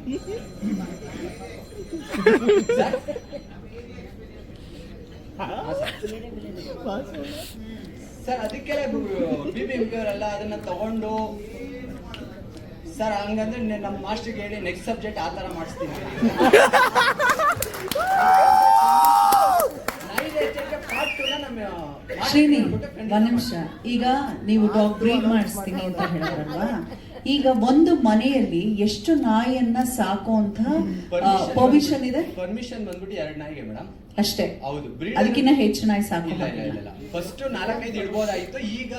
ಸರ್ ಅದಕ್ಕೆಲ್ಲ BBMP ಅವರೆಲ್ಲ ಅದನ್ನ ತಗೊಂಡು ಸರ್ ಹಂಗಂದ್ರೆ ನಮ್ಮ ಮಾಸ್ಟರ್ಗೆ ಹೇಳಿ ನೆಕ್ಸ್ಟ್ ಸಬ್ಜೆಕ್ಟ್ ಆ ತರ ಮಾಡಿಸ್ತೀನಿ. ಶ್ರೀನಿ, ಒಂದ್ ನಿಮಿಷ. ಈಗ ನೀವು ಡಾಗ್ ಬ್ರೀಡ್ ಮಾಡಿಸ್ತೀನಿ ಅಂತ ಹೇಳಿದ್ರಲ್ವಾ, ಈಗ ಒಂದು ಮನೆಯಲ್ಲಿ ಎಷ್ಟು ನಾಯಿಯನ್ನ ಸಾಕುವಂತ ಪರ್ಮಿಷನ್ ಇದೆ? ಪರ್ಮಿಷನ್ ಬಂದ್ಬಿಟ್ಟು 2 ನಾಯಿಗೆ ಮೇಡಮ್ ಅಷ್ಟೇ. ಹೌದು, ಅದಕ್ಕಿಂತ ಹೆಚ್ಚು ನಾಯಿ ಸಾಕು ಇಲ್ಲ. ಫಸ್ಟ್ 4-5 ಇಡ್ಬೋದಾಯ್ತು. ಈಗ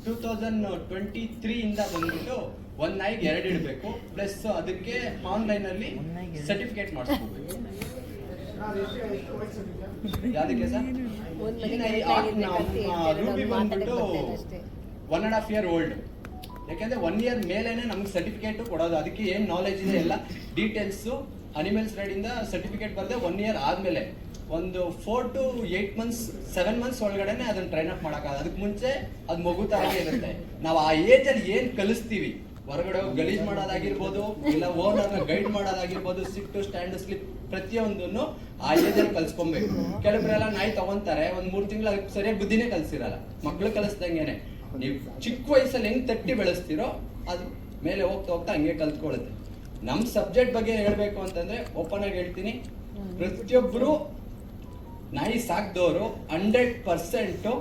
2023 ಇಂದ ಬಂದ್ಬಿಟ್ಟು 1 ನಾಯಿಗೆ 2 ಇಡಬೇಕು. ಪ್ಲಸ್ ಅದಕ್ಕೆ ಆನ್ಲೈನ್ ಅಲ್ಲಿ ಸರ್ಟಿಫಿಕೇಟ್ ಮಾಡಿಸ್ಕೋಬೇಕು. ಯಾವ್ದಕ್ಕೆ ಸರ್? ರೂಬಿ ಬಂದ್ಬಿಟ್ಟು 1.5 year ಓಲ್ಡ್. ಯಾಕಂದ್ರೆ 1 year ಮೇಲೇನೆ ನಮ್ಗೆ ಸರ್ಟಿಫಿಕೇಟ್ ಕೊಡೋದು. ಅದಕ್ಕೆ ಏನ್ ನಾಲೆಜ್ ಇದೆ ಎಲ್ಲ ಡೀಟೇಲ್ಸ್ ಅನಿಮಲ್ಸ್ ರೈಡ್ ಇಂದ ಸರ್ಟಿಫಿಕೇಟ್ ಬರ್ದೆ 1 year ಆದ್ಮೇಲೆ ಒಂದು 4 to 8 months 7 months ಒಳಗಡೆನೆ ಅದನ್ನ ಟ್ರೈನ್ ಅಪ್ ಮಾಡಕ್ಕಾಗ. ಅದಕ್ಕೆ ಮುಂಚೆ ಅದ್ ಮಗು ತರನೇ ಇರುತ್ತೆ. ನಾವು ಆ ಏಜ್ ಅಲ್ಲಿ ಏನ್ ಕಲಿಸ್ತೀವಿ, ಹೊರಗಡೆ ಗಲೀಜ್ ಮಾಡೋದಾಗಿರ್ಬೋದು, ಇಲ್ಲ ಓನರ್ನ ಗೈಡ್ ಮಾಡೋದಾಗಿರ್ಬೋದು, ಸಿಟ್ಟು ಸ್ಟ್ಯಾಂಡ್ ಸ್ಲಿಪ್ ಪ್ರತಿಯೊಂದನ್ನು ಆ ಏಜ್ ಅಲ್ಲಿ ಕಲ್ಸ್ಕೊಬೇಕು. ಕೆಲವರೆಲ್ಲ ನಾಯಿ ತಗೊಂತಾರೆ, 1-3 ತಿಂಗಳು ಅದಕ್ಕೆ ಸರಿಯಾಗಿ ಬುದ್ಧಿನೇ ಕಲ್ಸಿರಲ್ಲ. ಮಕ್ಳು ಕಲಿಸ್ದಂಗೆನೆ ನೀವು ಚಿಕ್ಕ ವಯಸ್ಸಲ್ಲಿ ಹೆಂಗ್ ತಟ್ಟಿ ಬೆಳೆಸ್ತೀರೋ ಅದು ಮೇಲೆ ಹೋಗ್ತಾ ಹಂಗೆ ಕಲ್ತ್ಕೊಳ್ಳುತ್ತೆ. ನಮ್ ಸಬ್ಜೆಕ್ಟ್ ಬಗ್ಗೆ ಹೇಳ್ಬೇಕು ಅಂತಂದ್ರೆ ಓಪನ್ ಆಗಿ ಹೇಳ್ತೀನಿ, ಪ್ರತಿಯೊಬ್ರು ನಾಯಿ ಸಾಕ್ದವರು 100%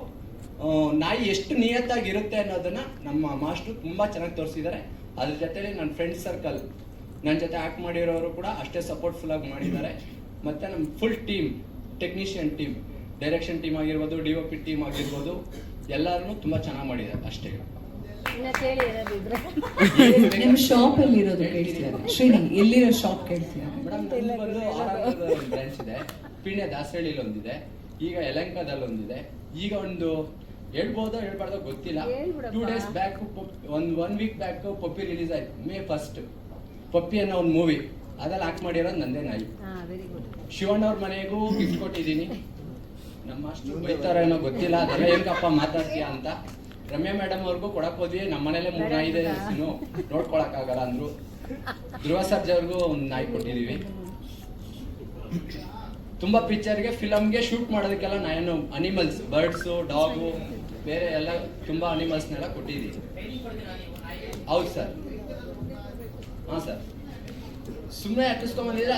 ನಾಯಿ ಎಷ್ಟು ನಿಯತ್ತಾಗಿರುತ್ತೆ ಅನ್ನೋದನ್ನ ನಮ್ಮ ಮಾಸ್ಟರ್ ತುಂಬಾ ಚೆನ್ನಾಗಿ ತೋರಿಸಿದ್ದಾರೆ. ಅದ್ರ ಜೊತೆಲಿ ನನ್ನ ಫ್ರೆಂಡ್ ಸರ್ಕಲ್, ನನ್ನ ಜೊತೆ ಆಕ್ಟ್ ಮಾಡಿರೋರು ಕೂಡ ಅಷ್ಟೇ ಸಪೋರ್ಟ್ಫುಲ್ ಆಗಿ ಮಾಡಿದ್ದಾರೆ. ಮತ್ತೆ ನಮ್ಮ full team, technician team, direction team ಆಗಿರ್ಬೋದು, DOP ಟೀಮ್ ಆಗಿರ್ಬೋದು, ಎಲ್ಲರೂ ತುಂಬಾ ಚೆನ್ನಾಗಿ ಮಾಡಿದ್ದಾರೆ ಅಷ್ಟೇ. ನಿಮ್ ಶಾಪ್ ಎಲ್ಲಿರೋದು ಕೇಳ್ತಿದ್ದಾರೆ ಶ್ರೀನಿ, ಎಲ್ಲಿರೋ ಶಾಪ್ ಕೇಳ್ತಿದ್ದಾರೆ? ಮೇಡಮ್ ಬಂದು ಬ್ರಾಂಚ್ ಇದೆ, ಪೀಣ್ಯ ದಾಸರಳ್ಳಿಲಿ ಒಂದಿದೆ, ಈಗ ಯಲಹಂಕದಲ್ಲಿ ಒಂದಿದೆ. ಈಗ ಒಂದು ಹೇಳ್ಬೋದೋ ಹೇಳ್ಬಾರ್ದೋ ಗೊತ್ತಿಲ್ಲ, 2 days back one week back Puppy release ಆಯ್ತು, May 1st. ಪಪ್ಪಿ ಅನ್ನೋ ಒಂದು ಮೂವಿ ಅದ್ರಲ್ಲಿ ಆಕ್ಟ್ ಮಾಡಿರೋದು ನಂದೇ ನಾಯಿ. ಶಿವಣ್ಣ ಅವ್ರ ಮನೆಗೂ ಗಿಫ್ಟ್ ಕೊಟ್ಟಿದ್ದೀನಿ. ನಮ್ಮ ಅಷ್ಟು ಬೈತಾರೇನೋ ಗೊತ್ತಿಲ್ಲ, ಅದೆಲ್ಲ ಹೆಂಗಪ್ಪ ಮಾತಾಡ್ತೀಯ ಅಂತ. ರಮ್ಯಾ ಮೇಡಮ್ ಅವ್ರಿಗೂ ಕೊಡಕ್ ಹೋದ್ವಿ, ನಮ್ಮ ಮನೇಲೆ 3 ನಾಯಿ ಇದೆ, ನೋಡ್ಕೊಳಕ್ ಆಗಲ್ಲ ಅಂದ್ರು. ಧ್ರುವ ಸರ್ಜಾ ಅವ್ರಿಗೂ ಒಂದು ನಾಯಿ ಕೊಟ್ಟಿದೀವಿ. ತುಂಬಾ ಪಿಕ್ಚರ್ಗೆ ಫಿಲಮ್ಗೆ ಶೂಟ್ ಮಾಡೋದಕ್ಕೆಲ್ಲ ನಾನು ಅನಿಮಲ್ಸ್, ಬರ್ಡ್ಸು, ಡಾಗು, ಬೇರೆ ಎಲ್ಲ ತುಂಬಾ ಅನಿಮಲ್ಸ್ನೆಲ್ಲ ಕೊಟ್ಟಿದ್ದೀವಿ. ಹೌದು ಸರ್. ಹಾಂ ಸರ್. ಸುಮ್ಮನೆ ಅಟ್ಟಿಸ್ಕೊಂಬಂದಿದ್ರೆ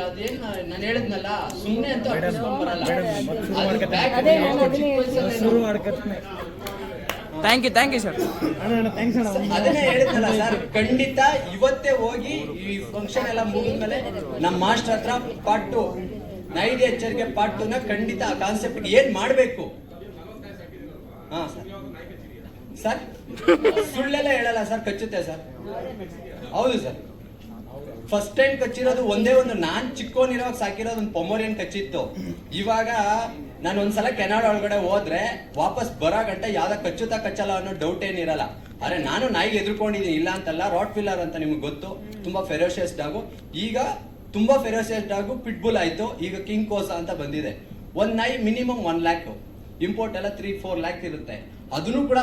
ಅದೇನು ನಾನು ಹೇಳಿದ್ನಲ್ಲ, ಸುಮ್ಮನೆ ಅಂತೂ ಅಟ್ಟಿಸ್ಕೊಂಬರಲ್ಲ. Thank you sir. ಅದನ್ನೇ ಹೇಳಿದ್ನಲ್ಲ ಸರ್, ಖಂಡಿತ ಇವತ್ತೇ ಹೋಗಿ ಈ ಫಂಕ್ಷನ್ ಎಲ್ಲ ಮುಗಿದ್ಮೇಲೆ ನಮ್ಮ ಮಾಸ್ಟರ್ ಹತ್ರ ಪಾರ್ಟ್ 2 ನೈಟ್ ಎಚ್ಚರಿಕೆ ಪಾರ್ಟ್ 2ನ ಖಂಡಿತ ಆ ಕಾನ್ಸೆಪ್ಟ್ ಏನ್ ಮಾಡ್ಬೇಕು. ಹಾ ಸರ್. ಸರ್ ಸುಳ್ಳೆಲ್ಲ ಹೇಳಲ್ಲ ಸರ್, ಕಚ್ಚುತ್ತೆ ಸರ್. ಹೌದು ಸರ್. ಫಸ್ಟ್ ಟೈಮ್ ಕಚ್ಚಿರೋದು ಒಂದೇ ಒಂದು, ನಾನ್ ಚಿಕ್ಕೋನಿರೋವಾಗ ಸಾಕಿರೋದು ಒಂದು ಪೊಮೋರಿಯನ್ ಕಚ್ಚಿತ್ತು. ಇವಾಗ ನಾನು ಒಂದ್ಸಲ ಕೆನಾಲ್ ಒಳಗಡೆ ಹೋದ್ರೆ ವಾಪಸ್ ಬರೋ ಗಂಟೆ ಯಾವ್ದ ಕಚ್ಚಲ್ಲ ಅನ್ನೋ ಡೌಟ್ ಏನಿರಲ್ಲ. ಆದ್ರೆ ನಾನು ನಾಯಿಗೆ ಎದುರ್ಕೊಂಡಿದ್ದೀನಿ, ಇಲ್ಲ ಅಂತಲ್ಲ. ರಾಟ್ ವಿಲ್ಲರ್ ಅಂತ ನಿಮ್ಗೆ ಗೊತ್ತು, ತುಂಬಾ ಫೆರೋಷಿಯಸ್ ಡಾಗು. ಈಗ ತುಂಬಾ ಫೆರೋಷಿಯಸ್ ಡಾಗು ಪಿಟ್ಬುಲ್ ಆಯ್ತು, ಈಗ ಕಿಂಗ್ ಕೋಸಾ ಅಂತ ಬಂದಿದೆ. ಒಂದ್ ನಾಯಿ ಮಿನಿಮಮ್ 1 lakh, ಇಂಪೋರ್ಟ್ ಎಲ್ಲ 3-4 lakh ಇರುತ್ತೆ. ಅದನ್ನು ಕೂಡ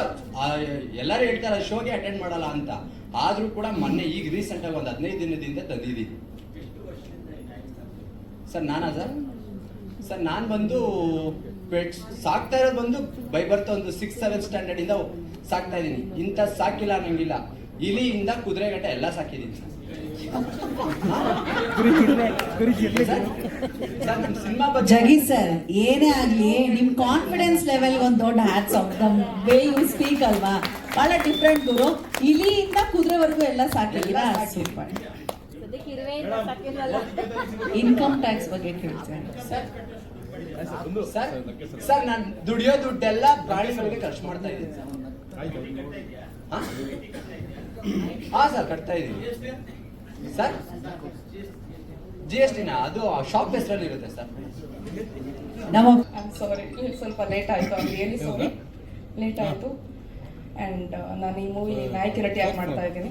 ಎಲ್ಲರೂ ಹೇಳ್ತಾರೆ ಶೋಗೆ ಅಟೆಂಡ್ ಮಾಡಲ್ಲ ಅಂತ, ಆದ್ರೂ ಕೂಡ ಮೊನ್ನೆ ಈಗ ರೀಸೆಂಟ್ ಆಗಿ ಒಂದು 15 ದಿನದಿಂದ ತಂದಿದ್ದೀನಿ ಸರ್. ನಾನಾ ಸರ್ ನಾನು ಬಂದು ಸಾಕ್ತಾ ಇರೋದು ಬಂದು ಬೈ ಬರ್ತಾ ಒಂದು 6-7 ಸ್ಟ್ಯಾಂಡರ್ಡ್ ಇಂದ ಸಾಕ್ತಾ ಇದ್ದೀನಿ. ಇಂಥ ಸಾಕಿಲ್ಲ ಅನ್ನಂಗಿಲ್ಲ, ಇಲಿಯಿಂದ ಕುದುರೆ ಗಂಟೆ ಎಲ್ಲ ಸಾಕಿದ್ದೀನಿ ಸರ್. ಜಗಿ ಸರ್, ಏನೇ ಆಗ್ಲಿ ನಿಮ್ ಕಾನ್ಫಿಡೆನ್ಸ್ ಲೆವೆಲ್ ಒಂದು ದೊಡ್ಡ hats off. The way you speak ಅಲ್ವಾ, ಬಹಳ ಡಿಫ್ರೆಂಟ್ ಗುರು. ಇಲಿಯಿಂದ ಕುದುರೆವರೆಗೂ ಎಲ್ಲ ಸಾಕಿದ್ದೀರಾ, ಸೂಪರ್. ಇನ್ಕಮ್ ಟ್ಯಾಕ್ಸ್ ಬಗ್ಗೆ ಕೇಳ್ತೇನೆ ಸರ್. ನಾನು ದುಡಿಯೋ ದುಡ್ಡೆಲ್ಲ ಪ್ರಾಣಿಗಳಿಗೆ ಖರ್ಚು ಮಾಡ್ತಾ ಇದ್ದೀನಿ ಸರ್. ಹಾ ಸರ್, ಕಟ್ತಾ ಇದ್ದೀನಿ ಸರ್. GST ಅದು ಶಾಪ್ ಹೆಸರಲ್ಲಿ ಇರುತ್ತೆ ಸರ್. ನಮ್ಮ ಸಾರಿ, ಸ್ವಲ್ಪ ಲೇಟ್ ಆಯಿತು, ರಿಯಲಿ ಸಾರಿ, ಲೇಟ್ ಆಯಿತು. ಆ್ಯಂಡ್ ನಾನು ಈ ಮೂವಿ ನಾಯಕಿ ನಟಿಯಾಗಿ ಮಾಡ್ತಾ ಇದ್ದೀನಿ.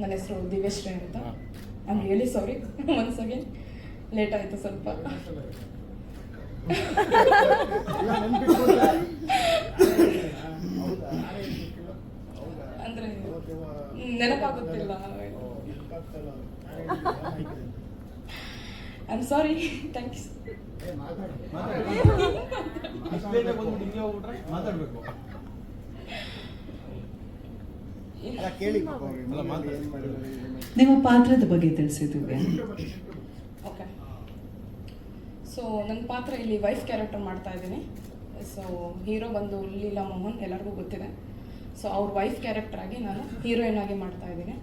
ನನ್ನ ಹೆಸರು ದಿವ್ಯಶ್ರೀ ಅಂತ. I am really sorry, once again late ಆಯಿತು ಸ್ವಲ್ಪ. ಅಂದರೆ ನೆನಪಾಗುತ್ತಿಲ್ಲ. I am sorry, thanks. ನಿಮ್ಮ ಪಾತ್ರದ ಬಗ್ಗೆ ತಿಳಿಸಿದ್ವಿ. ಓಕೆ, ಸೊ ನನ್ನ ಪಾತ್ರ ಇಲ್ಲಿ ವೈಫ್ ಕ್ಯಾರೆಕ್ಟರ್ ಮಾಡ್ತಾ ಇದ್ದೀನಿ. ಸೊ ಹೀರೋ ಬಂದು ಲೀಲಾ ಮೋಹನ್, ಎಲ್ಲರಿಗೂ ಗೊತ್ತಿದೆ. ಸೊ ಅವ್ರ ವೈಫ್ ಕ್ಯಾರೆಕ್ಟರ್ ಆಗಿ ನಾನು ಹೀರೋಯಿನ್ ಆಗಿ ಮಾಡ್ತಾ ಇದ್ದೀನಿ.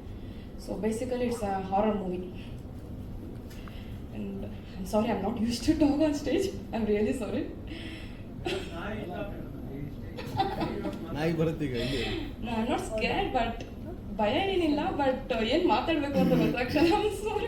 So basically it's a horror movie. And I am sorry, I am not use to talk on stage. I am really sorry. I am not scared, but ಭಯ ಏನಿಲ್ಲ. But ಏನು ಮಾತಾಡಬೇಕು ಅಂತ ಗೊತ್ತಾಗ್ತದೆ. I am sorry.